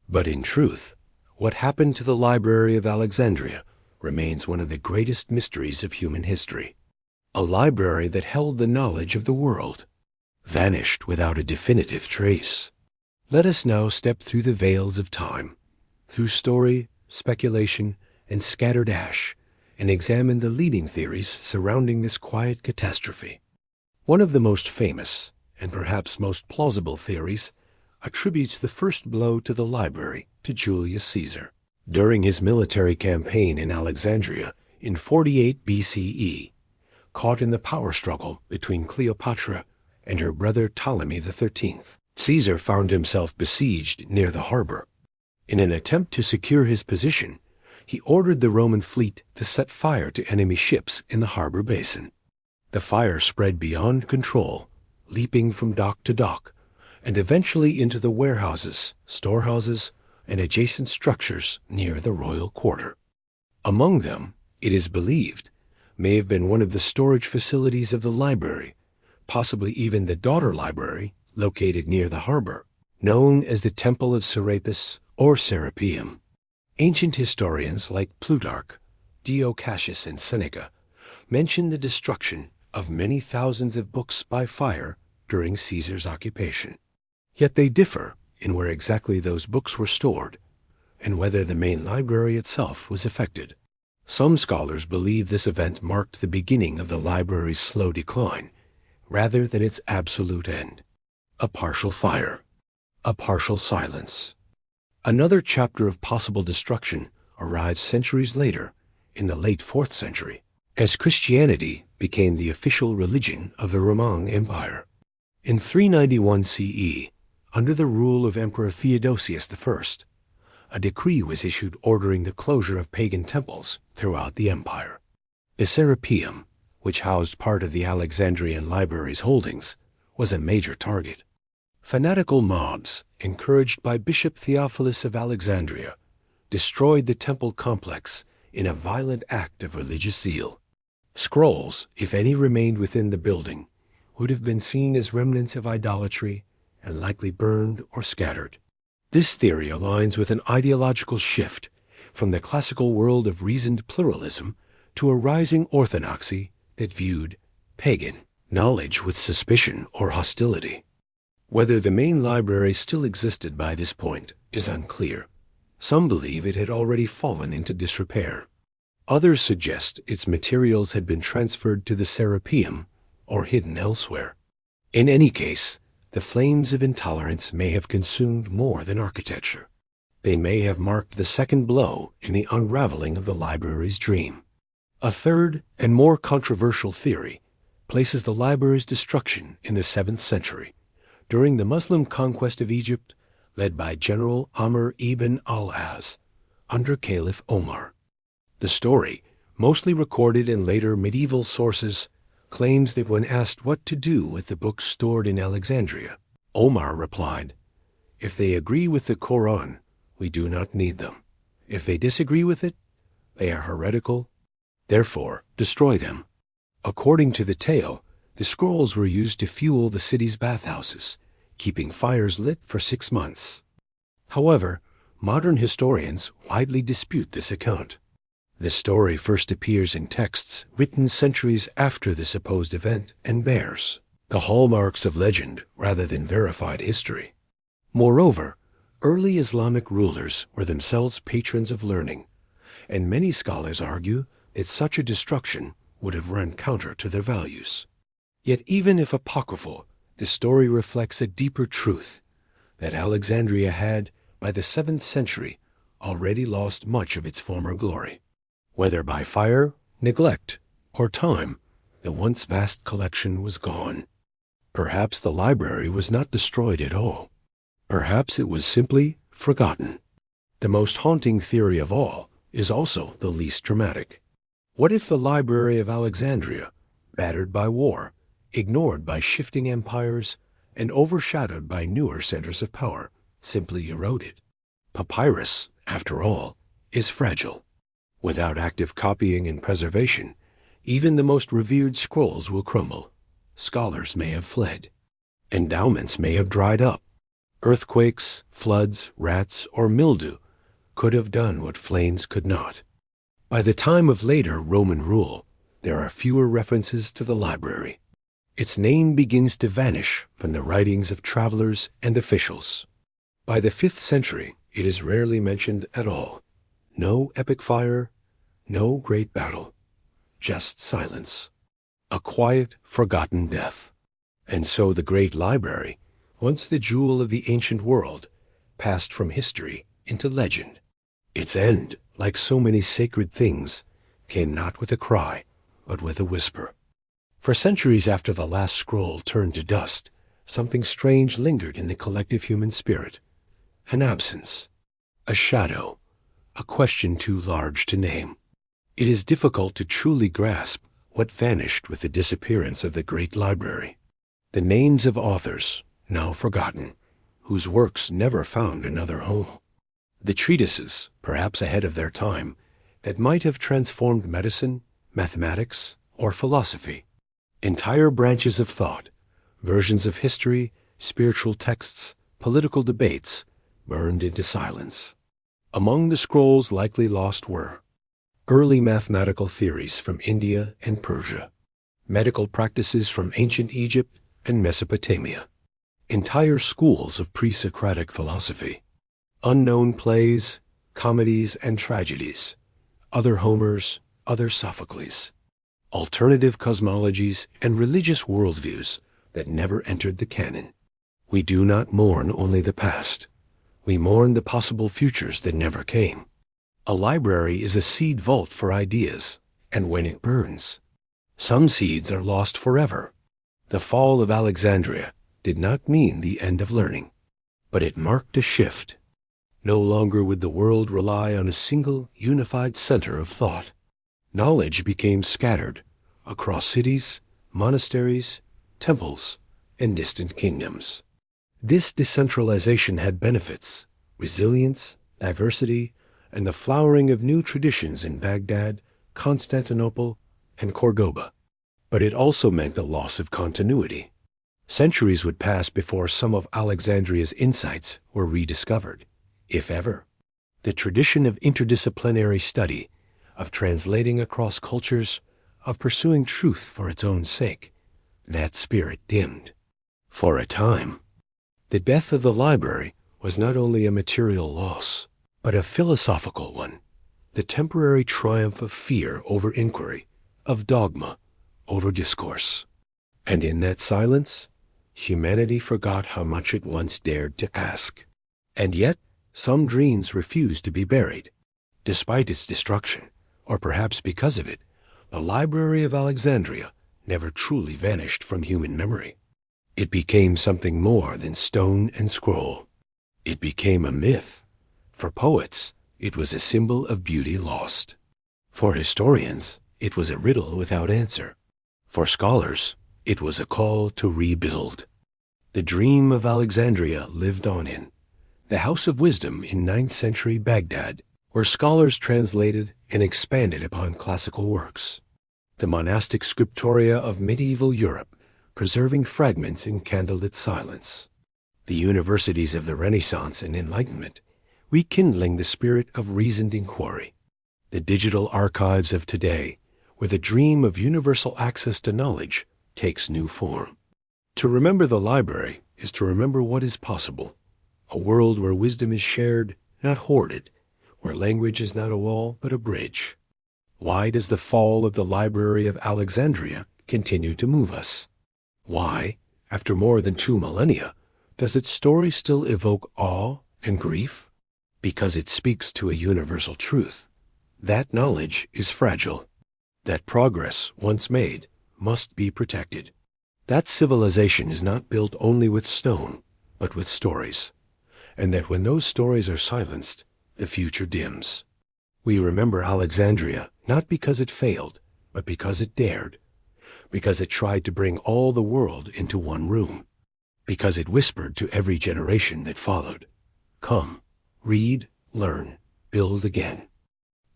But in truth, what happened to the Library of Alexandria remains one of the greatest mysteries of human history. a library that held the knowledge of the world, vanished without a definitive trace. Let us now step through the veils of time, through story, speculation, and scattered ash, and examine the leading theories surrounding this quiet catastrophe. One of the most famous, and perhaps most plausible theories, attributes the first blow to the library to Julius Caesar. During his military campaign in Alexandria in 48 BCE, caught in the power struggle between Cleopatra and her brother Ptolemy XIII, Caesar found himself besieged near the harbor. In an attempt to secure his position, he ordered the Roman fleet to set fire to enemy ships in the harbor basin. The fire spread beyond control, leaping from dock to dock, and eventually into the warehouses, storehouses, and adjacent structures near the royal quarter. Among them, it is believed, may have been one of the storage facilities of the library, possibly even the daughter library located near the harbor, known as the Temple of Serapis or Serapeum. Ancient historians like Plutarch, Dio Cassius, and Seneca mention the destruction of many thousands of books by fire during Caesar's occupation. Yet they differ in where exactly those books were stored and whether the main library itself was affected. Some scholars believe this event marked the beginning of the library's slow decline, rather than its absolute end. A partial fire, a partial silence. Another chapter of possible destruction arrived centuries later, in the late 4th century, as Christianity became the official religion of the Roman Empire. In 391 CE, under the rule of Emperor Theodosius I, a decree was issued ordering the closure of pagan temples throughout the empire. The Serapeum, which housed part of the Alexandrian library's holdings, was a major target. Fanatical mobs, encouraged by Bishop Theophilos of Alexandria, destroyed the temple complex in a violent act of religious zeal. Scrolls, if any remained within the building, would have been seen as remnants of idolatry and likely burned or scattered. This theory aligns with an ideological shift from the classical world of reasoned pluralism to a rising orthodoxy that viewed pagan knowledge with suspicion or hostility. Whether the main library still existed by this point is unclear. Some believe it had already fallen into disrepair. Others suggest its materials had been transferred to the Serapeum or hidden elsewhere. In any case, the flames of intolerance may have consumed more than architecture. They may have marked the second blow in the unraveling of the library's dream. A third and more controversial theory places the library's destruction in the 7th century, during the Muslim conquest of Egypt led by General Amr ibn al-As under Caliph Omar. The story, mostly recorded in later medieval sources, claims that when asked what to do with the books stored in Alexandria, Omar replied, "If they agree with the Quran, we do not need them. If they disagree with it, they are heretical. Therefore, destroy them." According to the tale, the scrolls were used to fuel the city's bathhouses, keeping fires lit for 6 months. However, modern historians widely dispute this account. The story first appears in texts written centuries after the supposed event and bears the hallmarks of legend rather than verified history. Moreover, early Islamic rulers were themselves patrons of learning, and many scholars argue that such a destruction would have run counter to their values. Yet even if apocryphal, the story reflects a deeper truth, that Alexandria had, by the 7th century, already lost much of its former glory. Whether by fire, neglect, or time, the once vast collection was gone. Perhaps the library was not destroyed at all. Perhaps it was simply forgotten. The most haunting theory of all is also the least dramatic. What if the Library of Alexandria, battered by war, ignored by shifting empires, and overshadowed by newer centers of power, simply eroded? Papyrus, after all, is fragile. Without active copying and preservation, even the most revered scrolls will crumble. Scholars may have fled. Endowments may have dried up. Earthquakes, floods, rats, or mildew could have done what flames could not. By the time of later Roman rule, there are fewer references to the library. Its name begins to vanish from the writings of travelers and officials. By the 5th century, it is rarely mentioned at all. No epic fire, no great battle, just silence. A quiet, forgotten death. And so the Great Library, once the jewel of the ancient world, passed from history into legend. Its end, like so many sacred things, came not with a cry, but with a whisper. For centuries after the last scroll turned to dust, something strange lingered in the collective human spirit. An absence, a shadow, a question too large to name. It is difficult to truly grasp what vanished with the disappearance of the Great Library. The names of authors, now forgotten, whose works never found another home. The treatises, perhaps ahead of their time, that might have transformed medicine, mathematics, or philosophy. Entire branches of thought, versions of history, spiritual texts, political debates, burned into silence. Among the scrolls likely lost were early mathematical theories from India and Persia, medical practices from ancient Egypt and Mesopotamia, entire schools of pre-Socratic philosophy, unknown plays, comedies, and tragedies, other Homers, other Sophocles, alternative cosmologies and religious worldviews that never entered the canon. We do not mourn only the past. We mourn the possible futures that never came. A library is a seed vault for ideas, and when it burns, some seeds are lost forever. The fall of Alexandria did not mean the end of learning, but it marked a shift. No longer would the world rely on a single, unified center of thought. Knowledge became scattered across cities, monasteries, temples, and distant kingdoms. This decentralization had benefits: resilience, diversity, and the flowering of new traditions in Baghdad, Constantinople, and Cordoba. But it also meant the loss of continuity. Centuries would pass before some of Alexandria's insights were rediscovered, if ever. The tradition of interdisciplinary study, of translating across cultures, of pursuing truth for its own sake, that spirit dimmed. For a time, the death of the library was not only a material loss, but a philosophical one, the temporary triumph of fear over inquiry, of dogma over discourse. And in that silence, humanity forgot how much it once dared to ask. And yet, some dreams refused to be buried. Despite its destruction, or perhaps because of it, the Library of Alexandria never truly vanished from human memory. It became something more than stone and scroll. It became a myth. For poets, it was a symbol of beauty lost. For historians, it was a riddle without answer. For scholars, it was a call to rebuild. The dream of Alexandria lived on in the House of Wisdom in 9th century Baghdad, where scholars translated and expanded upon classical works. The monastic scriptoria of medieval Europe, preserving fragments in candlelit silence. The universities of the Renaissance and Enlightenment, rekindling the spirit of reasoned inquiry. The digital archives of today, where the dream of universal access to knowledge takes new form. To remember the library is to remember what is possible. A world where wisdom is shared, not hoarded, where language is not a wall but a bridge. Why does the fall of the Library of Alexandria continue to move us? Why, after more than 2 millennia, does its story still evoke awe and grief? Because it speaks to a universal truth. That knowledge is fragile. That progress, once made, must be protected. That civilization is not built only with stone, but with stories. And that when those stories are silenced, the future dims. We remember Alexandria not because it failed, but because it dared. Because it tried to bring all the world into one room. Because it whispered to every generation that followed, "Come, read, learn, build again."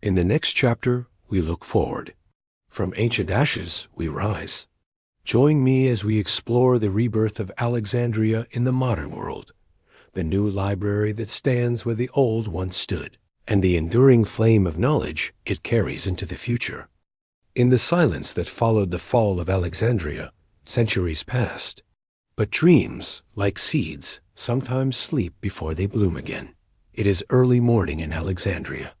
In the next chapter, we look forward. From ancient ashes, we rise. Join me as we explore the rebirth of Alexandria in the modern world, the new library that stands where the old once stood, and the enduring flame of knowledge it carries into the future. in the silence that followed the fall of Alexandria, centuries passed. But dreams, like seeds, sometimes sleep before they bloom again. It is early morning in Alexandria.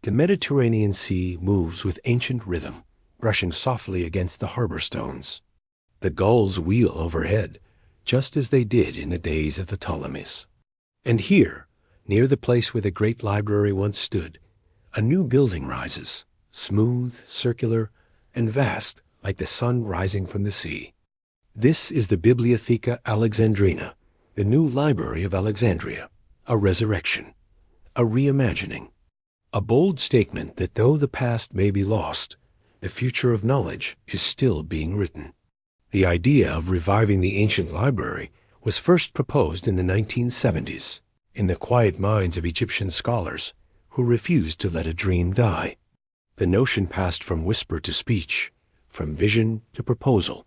The Mediterranean Sea moves with ancient rhythm, brushing softly against the harbor stones. The gulls wheel overhead, just as they did in the days of the Ptolemies. And here, near the place where the Great Library once stood, a new building rises, smooth, circular, and vast like the sun rising from the sea. This is the Bibliotheca Alexandrina, the new Library of Alexandria, a resurrection, a reimagining, a bold statement that though the past may be lost, the future of knowledge is still being written. The idea of reviving the ancient library was first proposed in the 1970s, in the quiet minds of Egyptian scholars who refused to let a dream die. The notion passed from whisper to speech, from vision to proposal,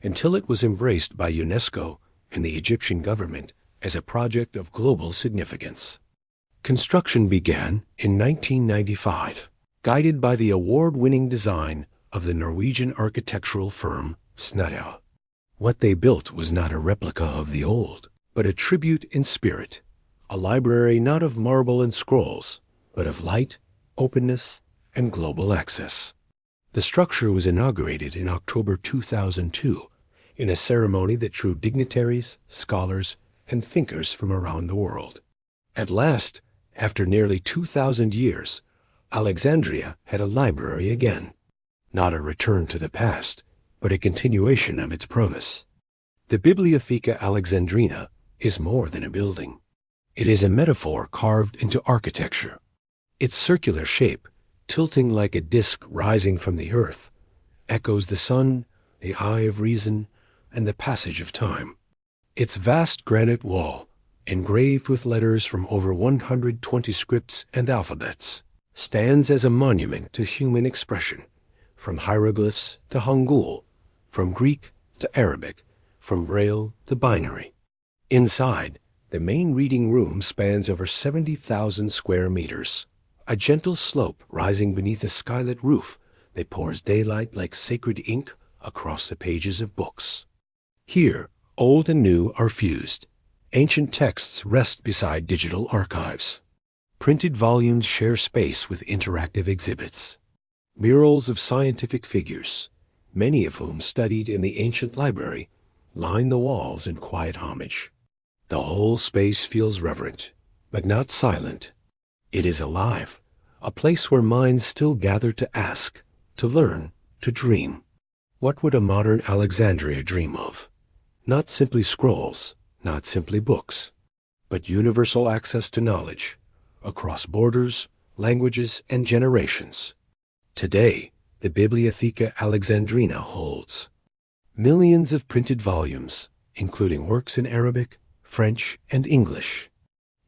until it was embraced by UNESCO and the Egyptian government as a project of global significance. Construction began in 1995, guided by the award-winning design of the Norwegian architectural firm Snedda. What they built was not a replica of the old, but a tribute in spirit, a library not of marble and scrolls, but of light, openness, and global access. The structure was inaugurated in October 2002 in a ceremony that drew dignitaries, scholars, and thinkers from around the world. At last, after nearly 2,000 years, Alexandria had a library again, not a return to the past, but a continuation of its promise. The Bibliotheca Alexandrina is more than a building. It is a metaphor carved into architecture. Its circular shape, tilting like a disk rising from the earth, echoes the sun, the eye of reason, and the passage of time. Its vast granite wall, engraved with letters from over 120 scripts and alphabets, stands as a monument to human expression, from hieroglyphs to Hangul, from Greek to Arabic, from Braille to binary. Inside, the main reading room spans over 70,000 square meters, a gentle slope rising beneath a skylit roof that pours daylight like sacred ink across the pages of books. Here, old and new are fused. Ancient texts rest beside digital archives. Printed volumes share space with interactive exhibits. Murals of scientific figures, many of whom studied in the ancient library, line the walls in quiet homage. The whole space feels reverent, but not silent. It is alive, a place where minds still gather to ask, to learn, to dream. What would a modern Alexandria dream of? Not simply scrolls, not simply books, but universal access to knowledge, across borders, languages, and generations. Today, the Bibliotheca Alexandrina holds millions of printed volumes, including works in Arabic, French, and English,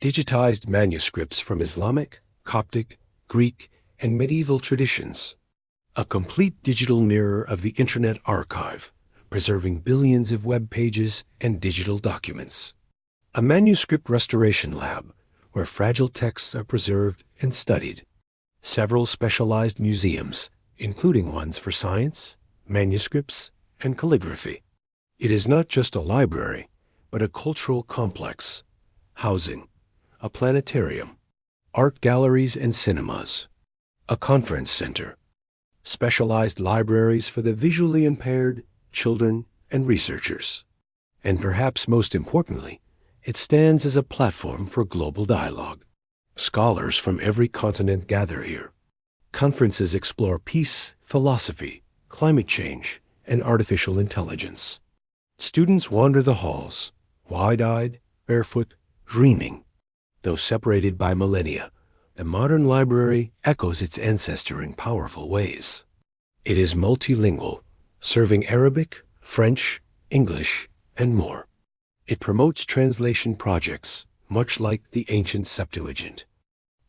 digitized manuscripts from Islamic, Coptic, Greek, and medieval traditions, a complete digital mirror of the Internet archive, preserving billions of web pages and digital documents, a manuscript restoration lab where fragile texts are preserved and studied, several specialized museums, including ones for science, manuscripts, and calligraphy. It is not just a library, but a cultural complex, housing, a planetarium, art galleries and cinemas, a conference center, specialized libraries for the visually impaired, children, and researchers. And perhaps most importantly, it stands as a platform for global dialogue. Scholars from every continent gather here. Conferences explore peace, philosophy, climate change, and artificial intelligence. Students wander the halls, wide-eyed, barefoot, dreaming. Though separated by millennia, the modern library echoes its ancestor in powerful ways. It is multilingual, serving Arabic, French, English, and more. It promotes translation projects, much like the ancient Septuagint.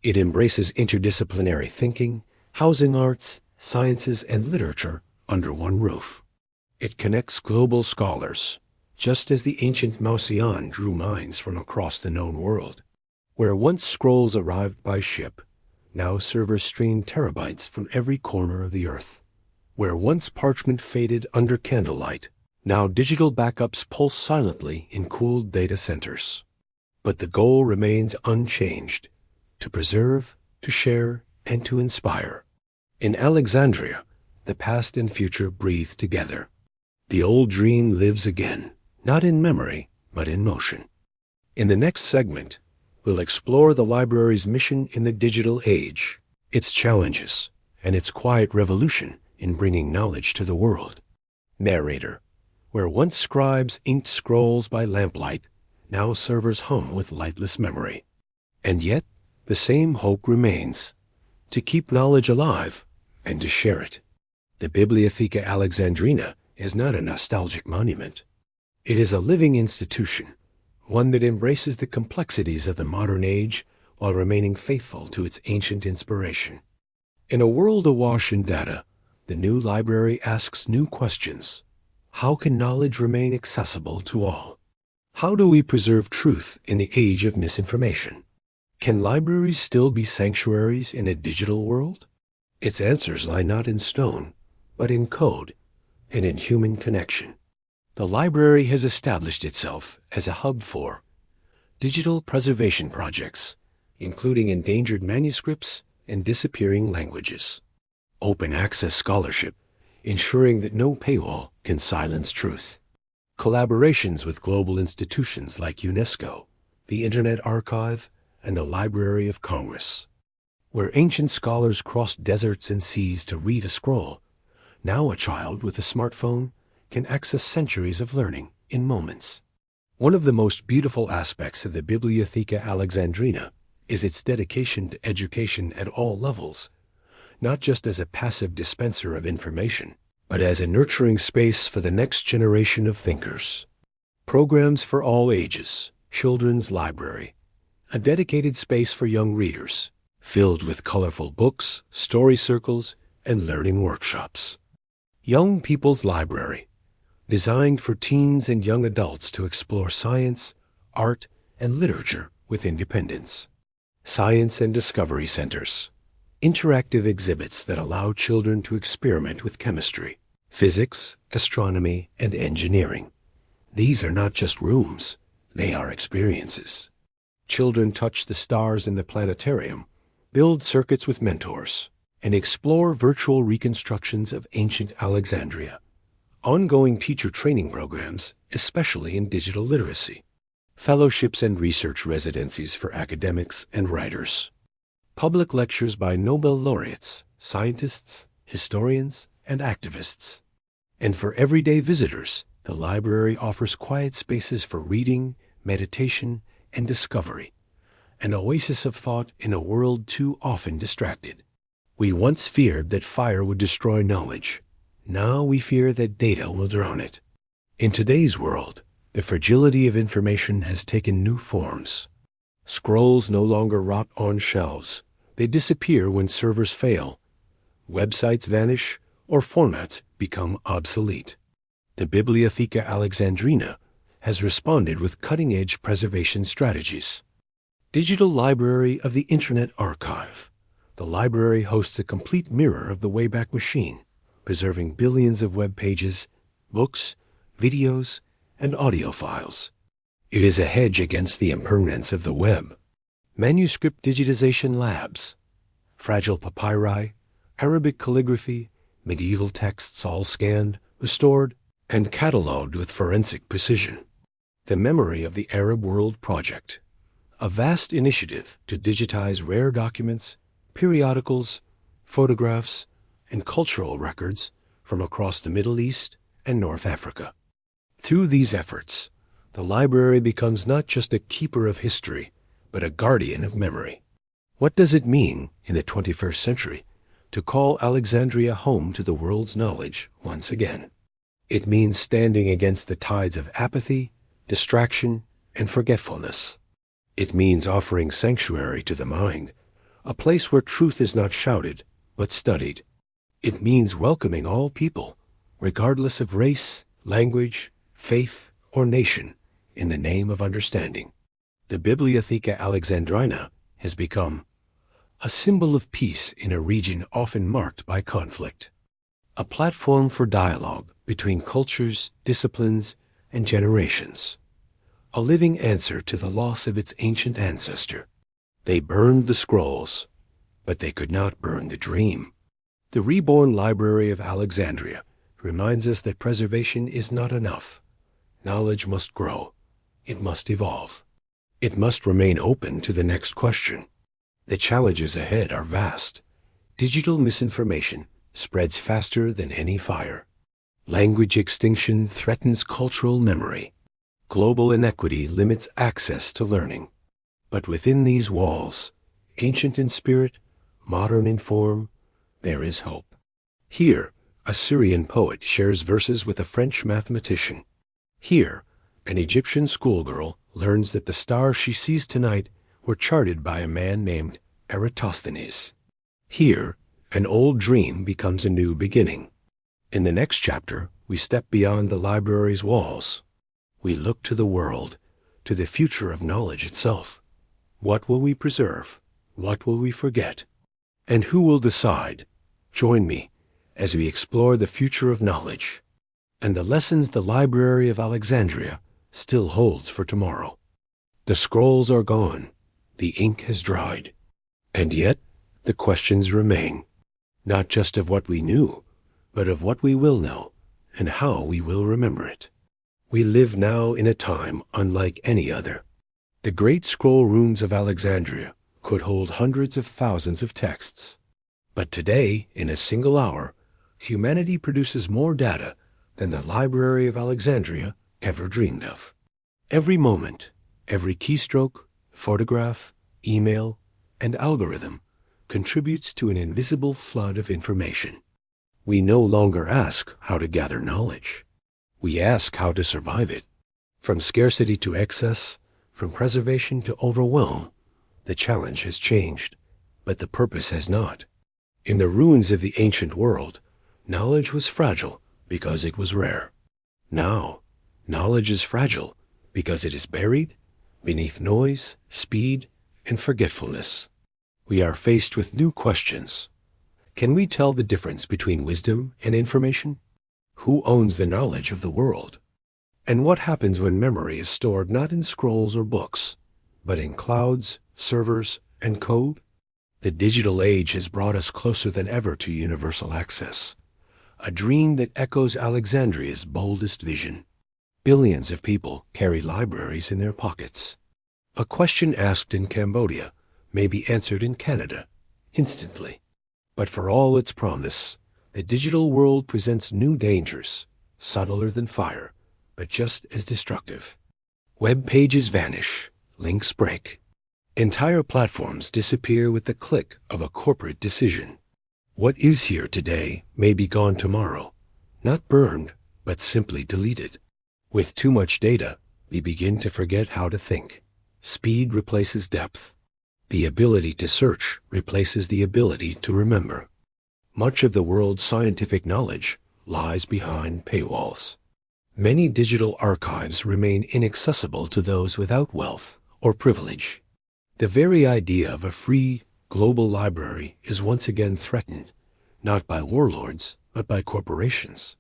It embraces interdisciplinary thinking, housing arts, sciences, and literature under one roof. It connects global scholars, just as the ancient Mausian drew minds from across the known world. Where once scrolls arrived by ship, now servers stream terabytes from every corner of the earth. Where once parchment faded under candlelight, now digital backups pulse silently in cooled data centers. But the goal remains unchanged: to preserve, to share, and to inspire. In Alexandria, the past and future breathe together. The old dream lives again, not in memory, but in motion. In the next segment, we'll explore the library's mission in the digital age, its challenges, and its quiet revolution in bringing knowledge to the world. Narrator: where once scribes inked scrolls by lamplight, now servers hum with lightless memory. And yet, the same hope remains: to keep knowledge alive and to share it. The Bibliotheca Alexandrina is not a nostalgic monument. It is a living institution, one that embraces the complexities of the modern age while remaining faithful to its ancient inspiration. In a world awash in data, the new library asks new questions. How can knowledge remain accessible to all? How do we preserve truth in the age of misinformation? Can libraries still be sanctuaries in a digital world? Its answers lie not in stone, but in code and in human connection. The library has established itself as a hub for digital preservation projects, including endangered manuscripts and disappearing languages; open access scholarship, ensuring that no paywall can silence truth; collaborations with global institutions like UNESCO, the Internet Archive, and the Library of Congress. Where ancient scholars crossed deserts and seas to read a scroll, now a child with a smartphone can access centuries of learning in moments. One of the most beautiful aspects of the Bibliotheca Alexandrina is its dedication to education at all levels, not just as a passive dispenser of information, but as a nurturing space for the next generation of thinkers. Programs for all ages, children's library, a dedicated space for young readers, filled with colorful books, story circles, and learning workshops. Young People's Library, designed for teens and young adults to explore science, art, and literature with independence. Science and Discovery Centers, interactive exhibits that allow children to experiment with chemistry, physics, astronomy, and engineering. These are not just rooms, they are experiences. Children touch the stars in the planetarium, build circuits with mentors, and explore virtual reconstructions of ancient Alexandria. Ongoing teacher training programs, especially in digital literacy. Fellowships and research residencies for academics and writers. Public lectures by Nobel laureates, scientists, historians, and activists. And for everyday visitors, the library offers quiet spaces for reading, meditation, and discovery, an oasis of thought in a world too often distracted. We once feared that fire would destroy knowledge. Now we fear that data will drown it. In today's world, the fragility of information has taken new forms. Scrolls no longer rot on shelves. They disappear when servers fail. Websites vanish, or formats become obsolete. The Bibliotheca Alexandrina has responded with cutting-edge preservation strategies. Digital Library of the Internet Archive. The library hosts a complete mirror of the Wayback Machine, preserving billions of web pages, books, videos, and audio files. It is a hedge against the impermanence of the web. Manuscript digitization labs. Fragile papyri, Arabic calligraphy, medieval texts all scanned, restored, and catalogued with forensic precision. The Memory of the Arab World Project, a vast initiative to digitize rare documents, periodicals, photographs, and cultural records from across the Middle East and North Africa. Through these efforts, the library becomes not just a keeper of history, but a guardian of memory. What does it mean in the 21st century to call Alexandria home to the world's knowledge once again? It means standing against the tides of apathy, distraction, and forgetfulness. It means offering sanctuary to the mind, a place where truth is not shouted, but studied. It means welcoming all people, regardless of race, language, faith, or nation, in the name of understanding. The Bibliotheca Alexandrina has become a symbol of peace in a region often marked by conflict. a platform for dialogue between cultures, disciplines, and generations, a living answer to the loss of its ancient ancestor. They burned the scrolls, but they could not burn the dream. The reborn Library of Alexandria reminds us that preservation is not enough. Knowledge must grow. It must evolve. It must remain open to the next question. The challenges ahead are vast. Digital misinformation spreads faster than any fire. Language extinction threatens cultural memory. Global inequity limits access to learning. But within these walls, ancient in spirit, modern in form, there is hope. Here, a Syrian poet shares verses with a French mathematician. Here, an Egyptian schoolgirl learns that the stars she sees tonight were charted by a man named Eratosthenes. Here, an old dream becomes a new beginning. In the next chapter, we step beyond the library's walls. We look to the world, to the future of knowledge itself. What will we preserve? What will we forget? And who will decide? Join me as we explore the future of knowledge and the lessons the Library of Alexandria still holds for tomorrow. The scrolls are gone. The ink has dried. And yet, the questions remain, not just of what we knew, but of what we will know and how we will remember it. We live now in a time unlike any other. The great scroll rooms of Alexandria could hold hundreds of thousands of texts. But today, in a single hour, humanity produces more data than the Library of Alexandria ever dreamed of. Every moment, every keystroke, photograph, email, and algorithm contributes to an invisible flood of information. We no longer ask how to gather knowledge. We ask how to survive it. From scarcity to excess, from preservation to overwhelm, the challenge has changed, but the purpose has not. In the ruins of the ancient world, knowledge was fragile because it was rare. Now, knowledge is fragile because it is buried beneath noise, speed, and forgetfulness. We are faced with new questions. Can we tell the difference between wisdom and information? Who owns the knowledge of the world? And what happens when memory is stored not in scrolls or books, but in clouds, servers, and code? The digital age has brought us closer than ever to universal access, a dream that echoes Alexandria's boldest vision. Billions of people carry libraries in their pockets. A question asked in Cambodia may be answered in Canada instantly. But for all its promise, the digital world presents new dangers, subtler than fire, but just as destructive. Web pages vanish, links break. Entire platforms disappear with the click of a corporate decision. What is here today may be gone tomorrow, not burned, but simply deleted. With too much data, we begin to forget how to think. Speed replaces depth. The ability to search replaces the ability to remember. Much of the world's scientific knowledge lies behind paywalls. Many digital archives remain inaccessible to those without wealth or privilege. The very idea of a free, global library is once again threatened, not by warlords, but by corporations.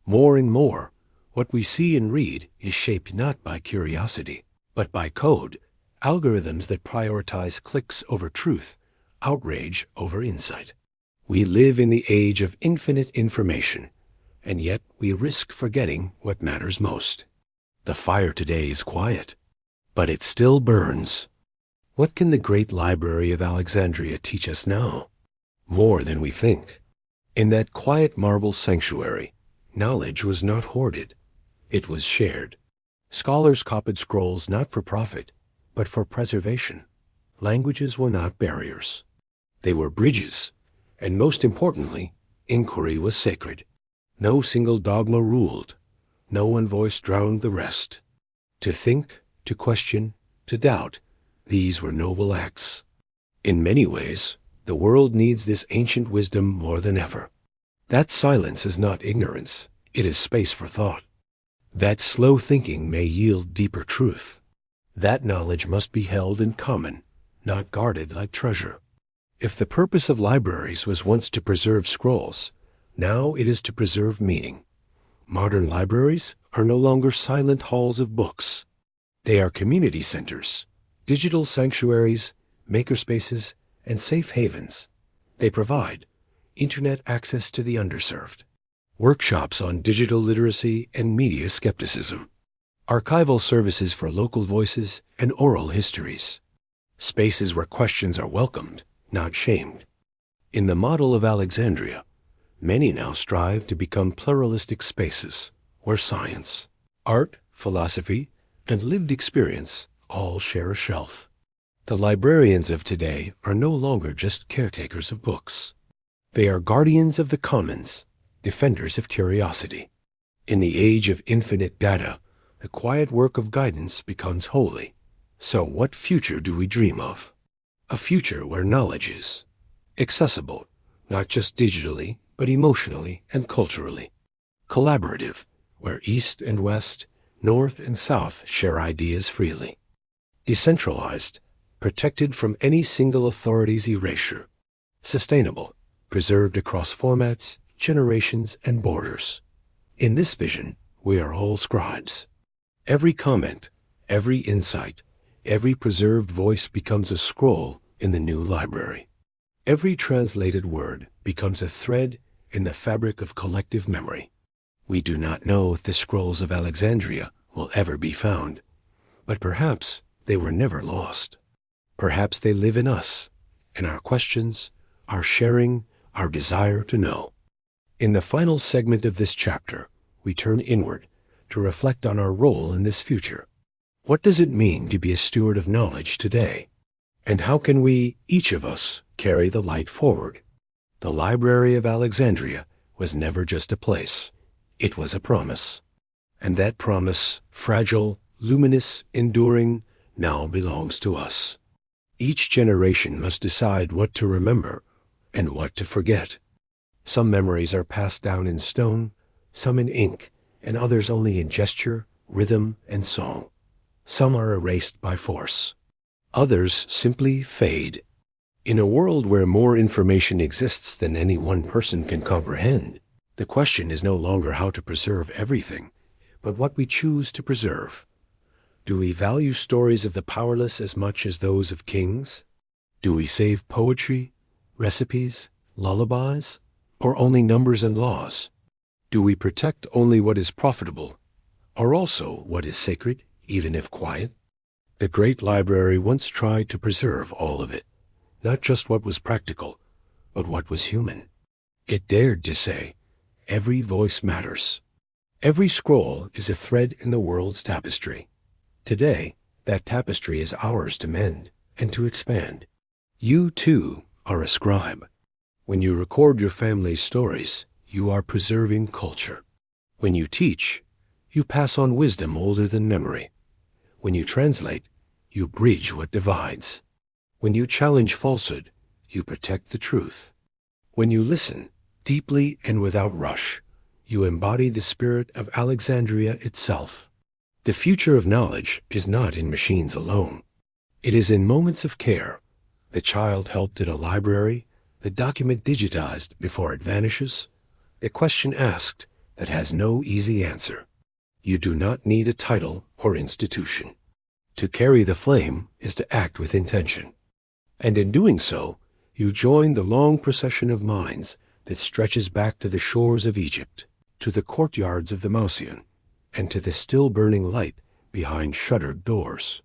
More and more, what we see and read is shaped not by curiosity, but by code, algorithms that prioritize clicks over truth, outrage over insight. We live in the age of infinite information, and yet we risk forgetting what matters most. The fire today is quiet, but it still burns. What can the Great Library of Alexandria teach us now? More than we think. In that quiet marble sanctuary, knowledge was not hoarded. It was shared. Scholars copied scrolls not for profit, but for preservation. Languages were not barriers. They were bridges, and most importantly, inquiry was sacred. No single dogma ruled. No one voice drowned the rest. To think, to question, to doubt, these were noble acts. In many ways, the world needs this ancient wisdom more than ever. That silence is not ignorance. It is space for thought. That slow thinking may yield deeper truth. That knowledge must be held in common, not guarded like treasure. If the purpose of libraries was once to preserve scrolls, Now it is to preserve meaning. Modern libraries are no longer silent halls of books. They are community centers, digital sanctuaries, makerspaces, and safe havens. They provide internet access to the underserved, workshops on digital literacy and media skepticism, archival services for local voices and oral histories, spaces where questions are welcomed, not shamed. In the model of Alexandria, many now strive to become pluralistic spaces where science, art, philosophy, and lived experience all share a shelf. The librarians of today are no longer just caretakers of books. They are guardians of the commons, defenders of curiosity. In the age of infinite data, the quiet work of guidance becomes holy. So what future do we dream of? A future where knowledge is accessible, not just digitally, but emotionally and culturally. Collaborative, where East and West, North and South share ideas freely. Decentralized, protected from any single authority's erasure. Sustainable, preserved across formats, generations, and borders. In this vision, we are all scribes. Every comment, every insight, every preserved voice becomes a scroll in the new library. Every translated word becomes a thread in the fabric of collective memory. We do not know if the scrolls of Alexandria will ever be found, but perhaps they were never lost. Perhaps they live in us, in our questions, our sharing, our desire to know. In the final segment of this chapter, we turn inward to reflect on our role in this future. What does it mean to be a steward of knowledge today? And how can we, each of us, carry the light forward? The Library of Alexandria was never just a place. It was a promise. And that promise, fragile, luminous, enduring, now belongs to us. Each generation must decide what to remember and what to forget. Some memories are passed down in stone, some in ink, and others only in gesture, rhythm, and song. Some are erased by force. Others simply fade. In a world where more information exists than any one person can comprehend, the question is no longer how to preserve everything, but what we choose to preserve. Do we value stories of the powerless as much as those of kings? Do we save poetry, recipes, lullabies, or only numbers and laws? Do we protect only what is profitable, or also what is sacred, even if quiet? The Great Library once tried to preserve all of it, not just what was practical, but what was human. It dared to say, every voice matters. Every scroll is a thread in the world's tapestry. Today, that tapestry is ours to mend and to expand. You, too, are a scribe. When you record your family's stories, you are preserving culture. When you teach, you pass on wisdom older than memory. When you translate, you bridge what divides. When you challenge falsehood, you protect the truth. When you listen, deeply and without rush, you embody the spirit of Alexandria itself. The future of knowledge is not in machines alone. It is in moments of care, the child helped in a library, the document digitized before it vanishes, the question asked that has no easy answer. You do not need a title or institution. To carry the flame is to act with intention. And in doing so, you join the long procession of minds that stretches back to the shores of Egypt, to the courtyards of the Mausian, and to the still-burning light behind shuttered doors.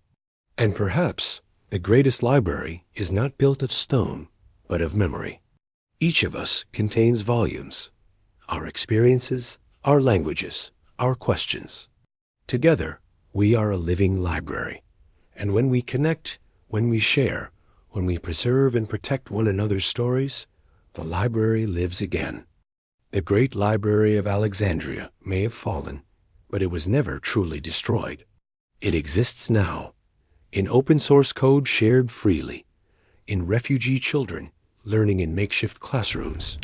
And perhaps the greatest library is not built of stone, but of memory. Each of us contains volumes, our experiences, our languages, our questions. Together, we are a living library. And when we connect, when we share, when we preserve and protect one another's stories, the library lives again. The Great Library of Alexandria may have fallen, but it was never truly destroyed. It exists now, in open source code shared freely, in refugee children learning in makeshift classrooms,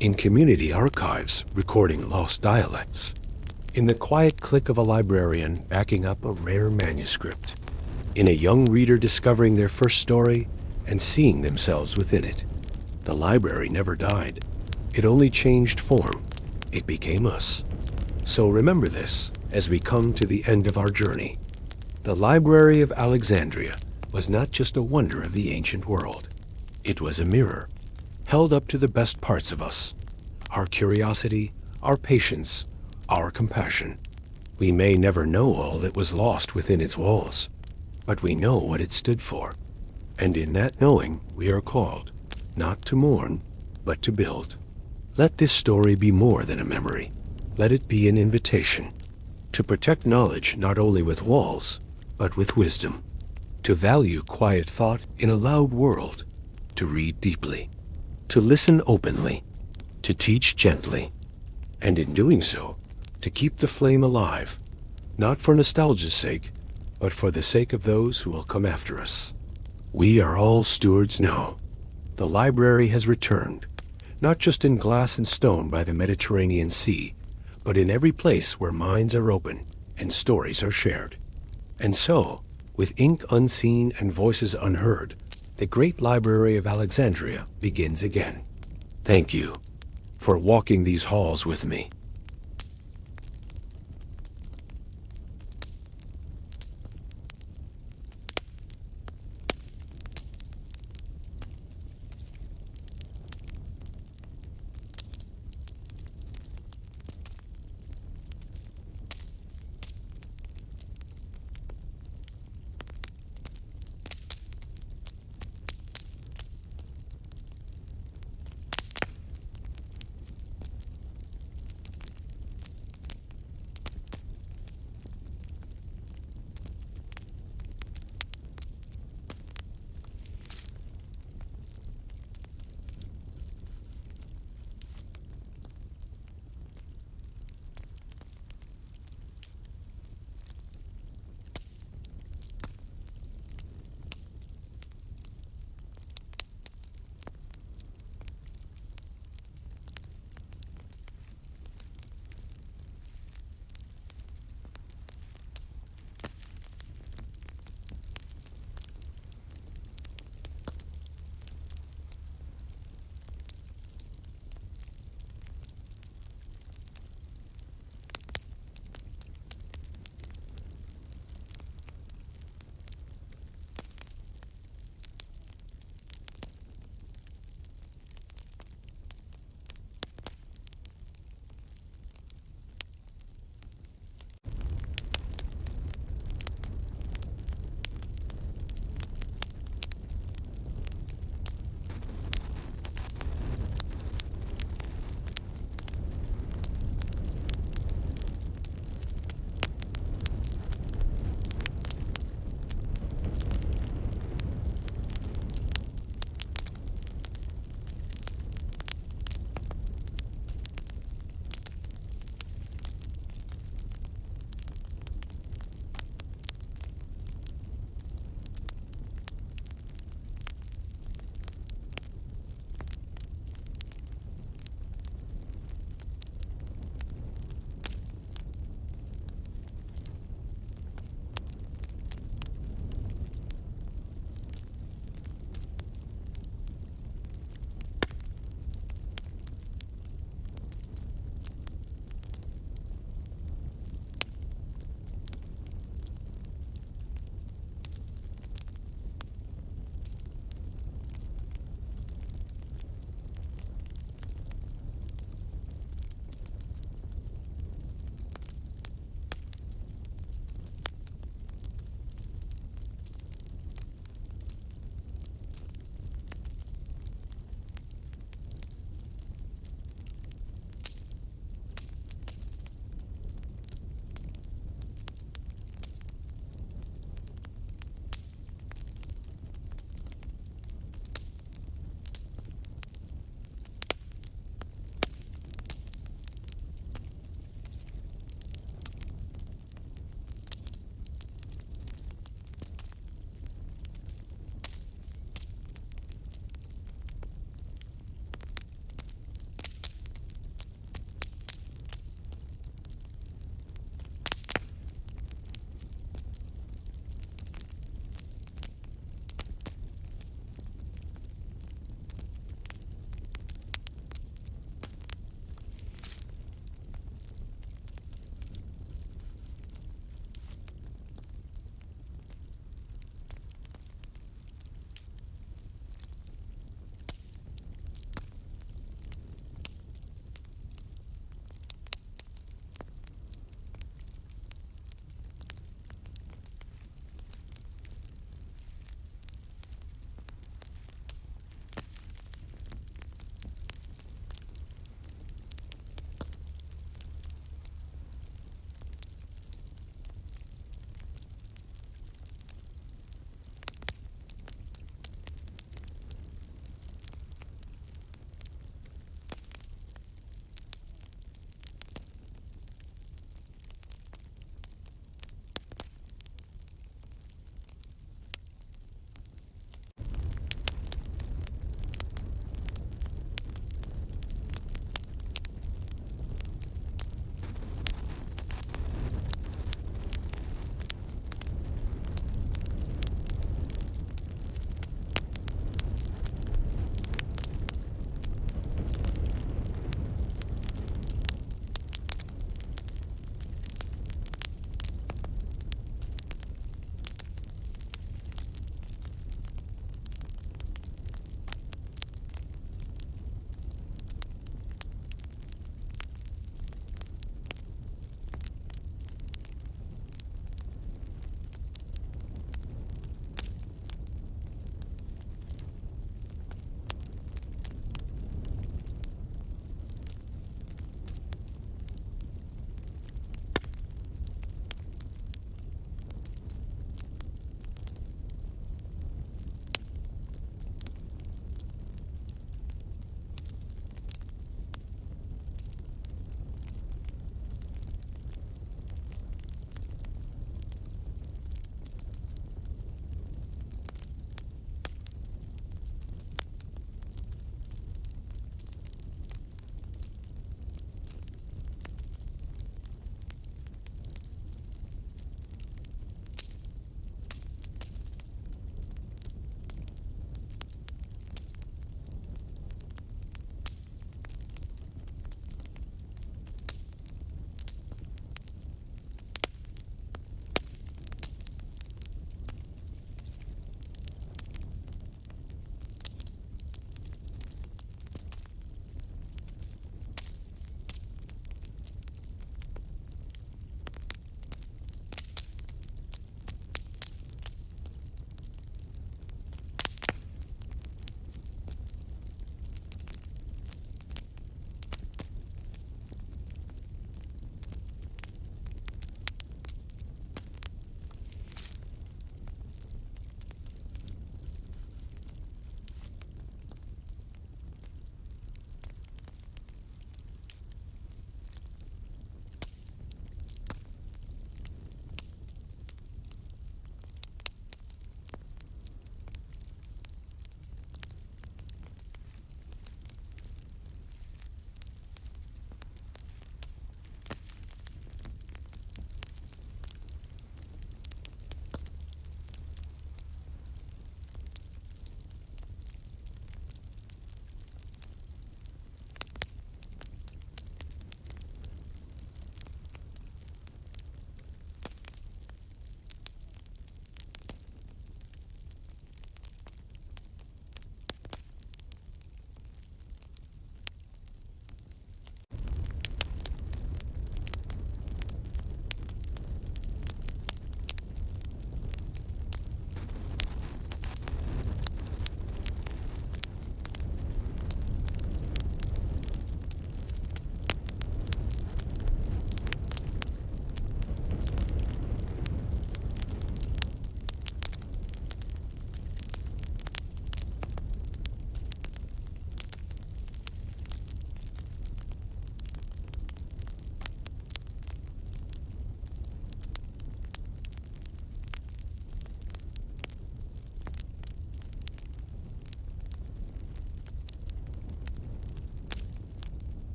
in community archives recording lost dialects, in the quiet click of a librarian backing up a rare manuscript, in a young reader discovering their first story and seeing themselves within it. The library never died. It only changed form. It became us. So remember this as we come to the end of our journey. The Library of Alexandria was not just a wonder of the ancient world. It was a mirror, held up to the best parts of us. Our curiosity, our patience, our compassion. We may never know all that was lost within its walls, but we know what it stood for. And in that knowing, we are called, not to mourn, but to build. Let this story be more than a memory. Let it be an invitation to protect knowledge not only with walls, but with wisdom, to value quiet thought in a loud world, to read deeply, to listen openly, to teach gently, and in doing so, to keep the flame alive, not for nostalgia's sake, but for the sake of those who will come after us. We are all stewards now. The library has returned, not just in glass and stone by the Mediterranean Sea, but in every place where minds are open and stories are shared. And so, with ink unseen and voices unheard, the Great Library of Alexandria begins again. Thank you for walking these halls with me.